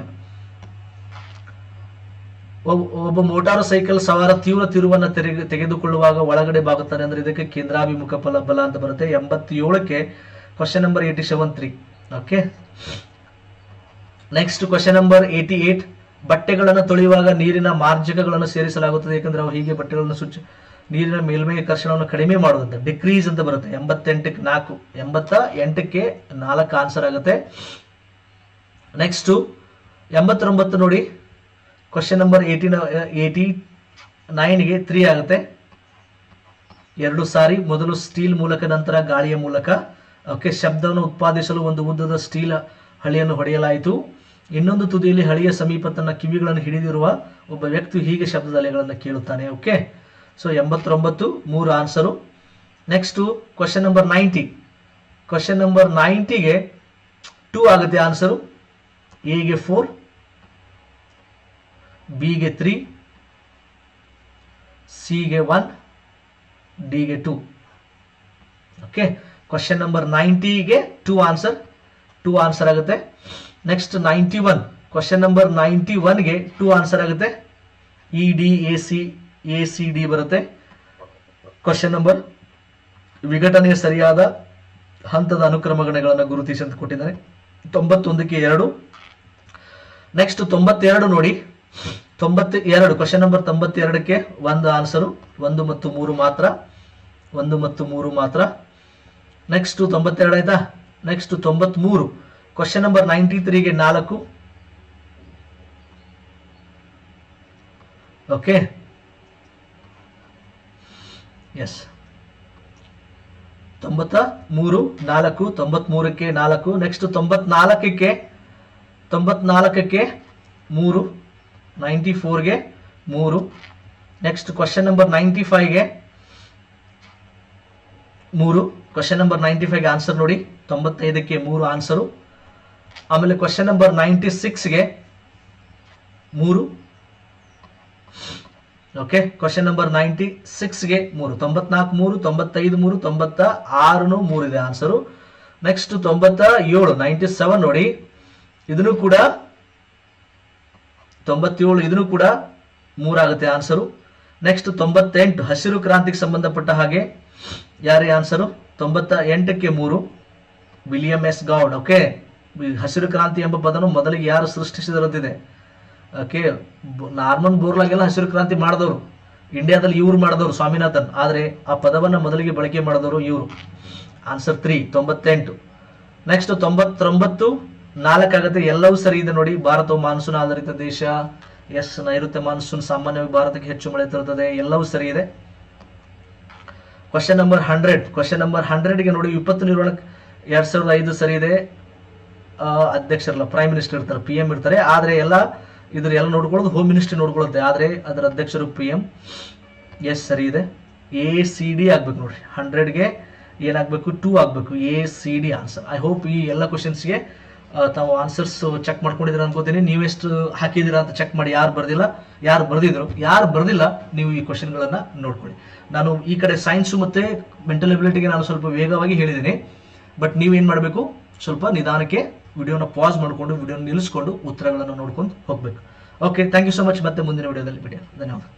ಒಬ್ಬ ಮೋಟಾರು ಸೈಕಲ್ ಸವಾರ ತೀವ್ರ ತಿರುವನ್ನು ತೆಗೆದುಕೊಳ್ಳುವಾಗ ಒಳಗಡೆ ಬಾಗುತ್ತಾನೆ, ಅಂದ್ರೆ ಇದಕ್ಕೆ ಕೇಂದ್ರಾಭಿಮುಖ ಬಲ ಅಂತ ಬರುತ್ತೆ. 87ಕ್ಕೆ question number 87 3. Okay. Next question number 88. ಬಟ್ಟೆಗಳನ್ನು ತೊಳೆಯುವಾಗ ನೀರಿನ ಮಾರ್ಜಕಗಳನ್ನು ಸೇರಿಸಲಾಗುತ್ತದೆ, ಯಾಕಂದ್ರೆ ಅವು ಹೀಗೆ ಬಟ್ಟೆಗಳನ್ನು ನೀರಿನ ಮೇಲ್ಮೈ ಕರ್ಷಣವನ್ನು ಕಡಿಮೆ ಮಾಡುವಂತ ಡಿಕ್ರೀಸ್ ಅಂತ ಬರುತ್ತೆ. 88ಕ್ಕೆ 4, 88ಕ್ಕೆ 4 ಆನ್ಸರ್ ಆಗುತ್ತೆ. ನೆಕ್ಸ್ಟ್ 89 ನೋಡಿ, ಕ್ವಶನ್ ನಂಬರ್ 89ಗೆ 3 ಆಗುತ್ತೆ. 2 ಸಾರಿ, ಮೊದಲು ಸ್ಟೀಲ್ ಮೂಲಕ ನಂತರ ಗಾಳಿಯ ಮೂಲಕ. ಓಕೆ. ಶಬ್ದವನ್ನು ಉತ್ಪಾದಿಸಲು ಒಂದು ಉದ್ದದ ಸ್ಟೀಲ್ ಹಳಿಯನ್ನು ಹೊಡೆಯಲಾಯಿತು. ಇನ್ನೊಂದು ತುದಿಯಲ್ಲಿ ಹಳಿಯ ಸಮೀಪ ತನ್ನ ಕಿವಿಗಳನ್ನು ಹಿಡಿದಿರುವ ಒಬ್ಬ ವ್ಯಕ್ತಿ ಹೀಗೆ ಶಬ್ದದ ಅಲೆಗಳನ್ನು ಕೇಳುತ್ತಾನೆ. Okay. So 89 3 answer. Next question number 90. Question number 90ಗೆ 2 ಆಗುತ್ತೆ ಆನ್ಸರು. ಎಗೆ 4, ಬಿಗೆ 3, ಸಿಗೆ 1, ಡಿಗೆ 2. ಓಕೆ. ಕ್ವಶನ್ ನಂಬರ್ 90ಗೆ 2 ಆನ್ಸರ್ ಆಗುತ್ತೆ. ನೆಕ್ಸ್ಟ್ 91. ಕ್ವಶನ್ ನಂಬರ್ 91ಗೆ 2 ಆನ್ಸರ್ ಆಗುತ್ತೆ. ED AC D ಬರುತ್ತೆ. ಕ್ವಶನ್ ನಂಬರ್ ವಿಘಟನೆಯ ಸರಿಯಾದ ಹಂತದ ಅನುಕ್ರಮಗಳನ್ನು ಗುರುತಿಸಿ ಅಂತ ಕೊಟ್ಟಿದ್ದಾರೆ. 91ಕ್ಕೆ 2. ನೆಕ್ಸ್ಟ್ 92 ನೋಡಿ, 92 ಕ್ವಶನ್ ನಂಬರ್ 92ಕ್ಕೆ 1 ಆನ್ಸರು. 1 ಮತ್ತು 3 ಮಾತ್ರ. ನೆಕ್ಸ್ಟ್ 92 ಆಯ್ತಾ. ನೆಕ್ಸ್ಟ್ 93 ಕ್ವಶನ್ ನಂಬರ್ 93ಗೆ 4. ಓಕೆ. ಎಸ್. 93 4, 93ಕ್ಕೆ 4. ನೆಕ್ಸ್ಟ್ 94ಕ್ಕೆ 3, 94ಗೆ 3. ನೆಕ್ಸ್ಟ್ ಕ್ವಶನ್ ನಂಬರ್ 95ಗೆ 3. ಕ್ವಶನ್ ನಂಬರ್ 95ಗೆ ಆನ್ಸರ್ ನೋಡಿ. 95ಕ್ಕೆ 3 ಆನ್ಸರು. ಆಮೇಲೆ ಕ್ವಶನ್ ನಂಬರ್ 96ಗೆ 3. ಓಕೆ, ಕ್ವಶನ್ ನಂಬರ್ 96ಗೆ 3, 94 3, 95 3, 96 3 ಇದೆ ಆನ್ಸರು. ನೆಕ್ಸ್ಟ್ 97, 97 ನೋಡಿ, ಇದನ್ನು ಕೂಡ 97, ಇದನ್ನು ಕೂಡ 3 ಆಗುತ್ತೆ ಆನ್ಸರು. ನೆಕ್ಸ್ಟ್ 98, ಹಸಿರು ಕ್ರಾಂತಿಗೆ ಸಂಬಂಧಪಟ್ಟ ಹಾಗೆ ಯಾರೇ ಆನ್ಸರು? 98ಕ್ಕೆ 3, ವಿಲಿಯಂ ಎಸ್ ಗೌಡ್. ಓಕೆ, ಹಸಿರು ಕ್ರಾಂತಿ ಎಂಬ ಪದನು ಮೊದಲಿಗೆ ಯಾರು ಸೃಷ್ಟಿಸಿದರಂತಿದೆ. ಓಕೆ, ನಾರ್ಮನ್ ಬೋರ್ಲಾಗೆಲ್ಲ ಹಸಿರು ಕ್ರಾಂತಿ ಮಾಡಿದವರು, ಇಂಡಿಯಾದಲ್ಲಿ ಇವ್ರು ಮಾಡಿದವರು ಸ್ವಾಮಿನಾಥನ್, ಆದರೆ ಆ ಪದವನ್ನು ಮೊದಲಿಗೆ ಬಳಕೆ ಮಾಡಿದವರು ಇವರು. ಆನ್ಸರ್ 3, 98. ನೆಕ್ಸ್ಟ್ 99, 4 ಆಗುತ್ತೆ. ಎಲ್ಲವೂ ಸರಿ ಇದೆ ನೋಡಿ. ಭಾರತವು ಮಾನ್ಸೂನ್ ಆಧಾರಿತ ದೇಶ. ಎಸ್, ನೈಋತ್ಯ ಮಾನ್ಸೂನ್ ಸಾಮಾನ್ಯವಾಗಿ ಭಾರತಕ್ಕೆ ಹೆಚ್ಚು ಮಳೆ ತರುತ್ತದೆ. ಎಲ್ಲವೂ ಸರಿ ಇದೆ. ಕ್ವಶನ್ ನಂಬರ್ 100, ಕ್ವಶನ್ ನಂಬರ್ 100ಗೆ ನೋಡಿ, ವಿಪತ್ತು ನಿರ್ವಹಣೆ 2005 ಸರಿ ಇದೆ. ಅಧ್ಯಕ್ಷರಲ್ಲ, ಪ್ರೈಮ್ ಮಿನಿಸ್ಟರ್ ಇರ್ತಾರೆ, PM ಇರ್ತಾರೆ. ಆದರೆ ಎಲ್ಲ ನೋಡ್ಕೊಳ್ಳೋದು ಹೋಮ್ ಮಿನಿಸ್ಟ್ರಿ ನೋಡ್ಕೊಳ್ಳುತ್ತೆ, ಆದರೆ ಅದರ ಅಧ್ಯಕ್ಷರು PM. ಎಸ್, ಸರಿ ಇದೆ. ACD ಆಗ್ಬೇಕು ನೋಡ್ರಿ. 100ಗೆ ಏನಾಗಬೇಕು? 2 ಆಗಬೇಕು. ACD answer. ಐ ಹೋಪ್ ಈ ಎಲ್ಲ ಕ್ವಶನ್ಸ್ಗೆ ತಾವು ಆನ್ಸರ್ಸ್ ಚೆಕ್ ಮಾಡ್ಕೊಂಡಿದ್ದೀರಾ ಅನ್ಕೋತೀನಿ. ನೀವೆಷ್ಟು ಹಾಕಿದ್ದೀರಾ ಅಂತ ಚೆಕ್ ಮಾಡಿ. ಯಾರು ಬರ್ದಿಲ್ಲ ನೀವು ಈ ಕ್ವಶನ್ಗಳನ್ನು ನೋಡ್ಕೊಳ್ಳಿ. ನಾನು ಈ ಕಡೆ ಸೈನ್ಸು ಮತ್ತು ಮೆಂಟಲ್ ಎಬಿಲಿಟಿಗೆ ನಾನು ಸ್ವಲ್ಪ ವೇಗವಾಗಿ ಹೇಳಿದ್ದೀನಿ. ಬಟ್ ನೀವೇನು ಮಾಡಬೇಕು? ಸ್ವಲ್ಪ ನಿಧಾನಕ್ಕೆ ವಿಡಿಯೋನ ಪಾಸ್ ಮಾಡಿಕೊಂಡು, ವಿಡಿಯೋನ ನಿಲ್ಲಿಸ್ಕೊಂಡು ಉತ್ತರಗಳನ್ನು ನೋಡ್ಕೊಂಡು ಹೋಗಬೇಕು. Okay, thank you so much. ಮತ್ತೆ ಮುಂದಿನ ವಿಡಿಯೋದಲ್ಲಿ ಭೇಟಿಯಾಗೋಣ. ಧನ್ಯವಾದ.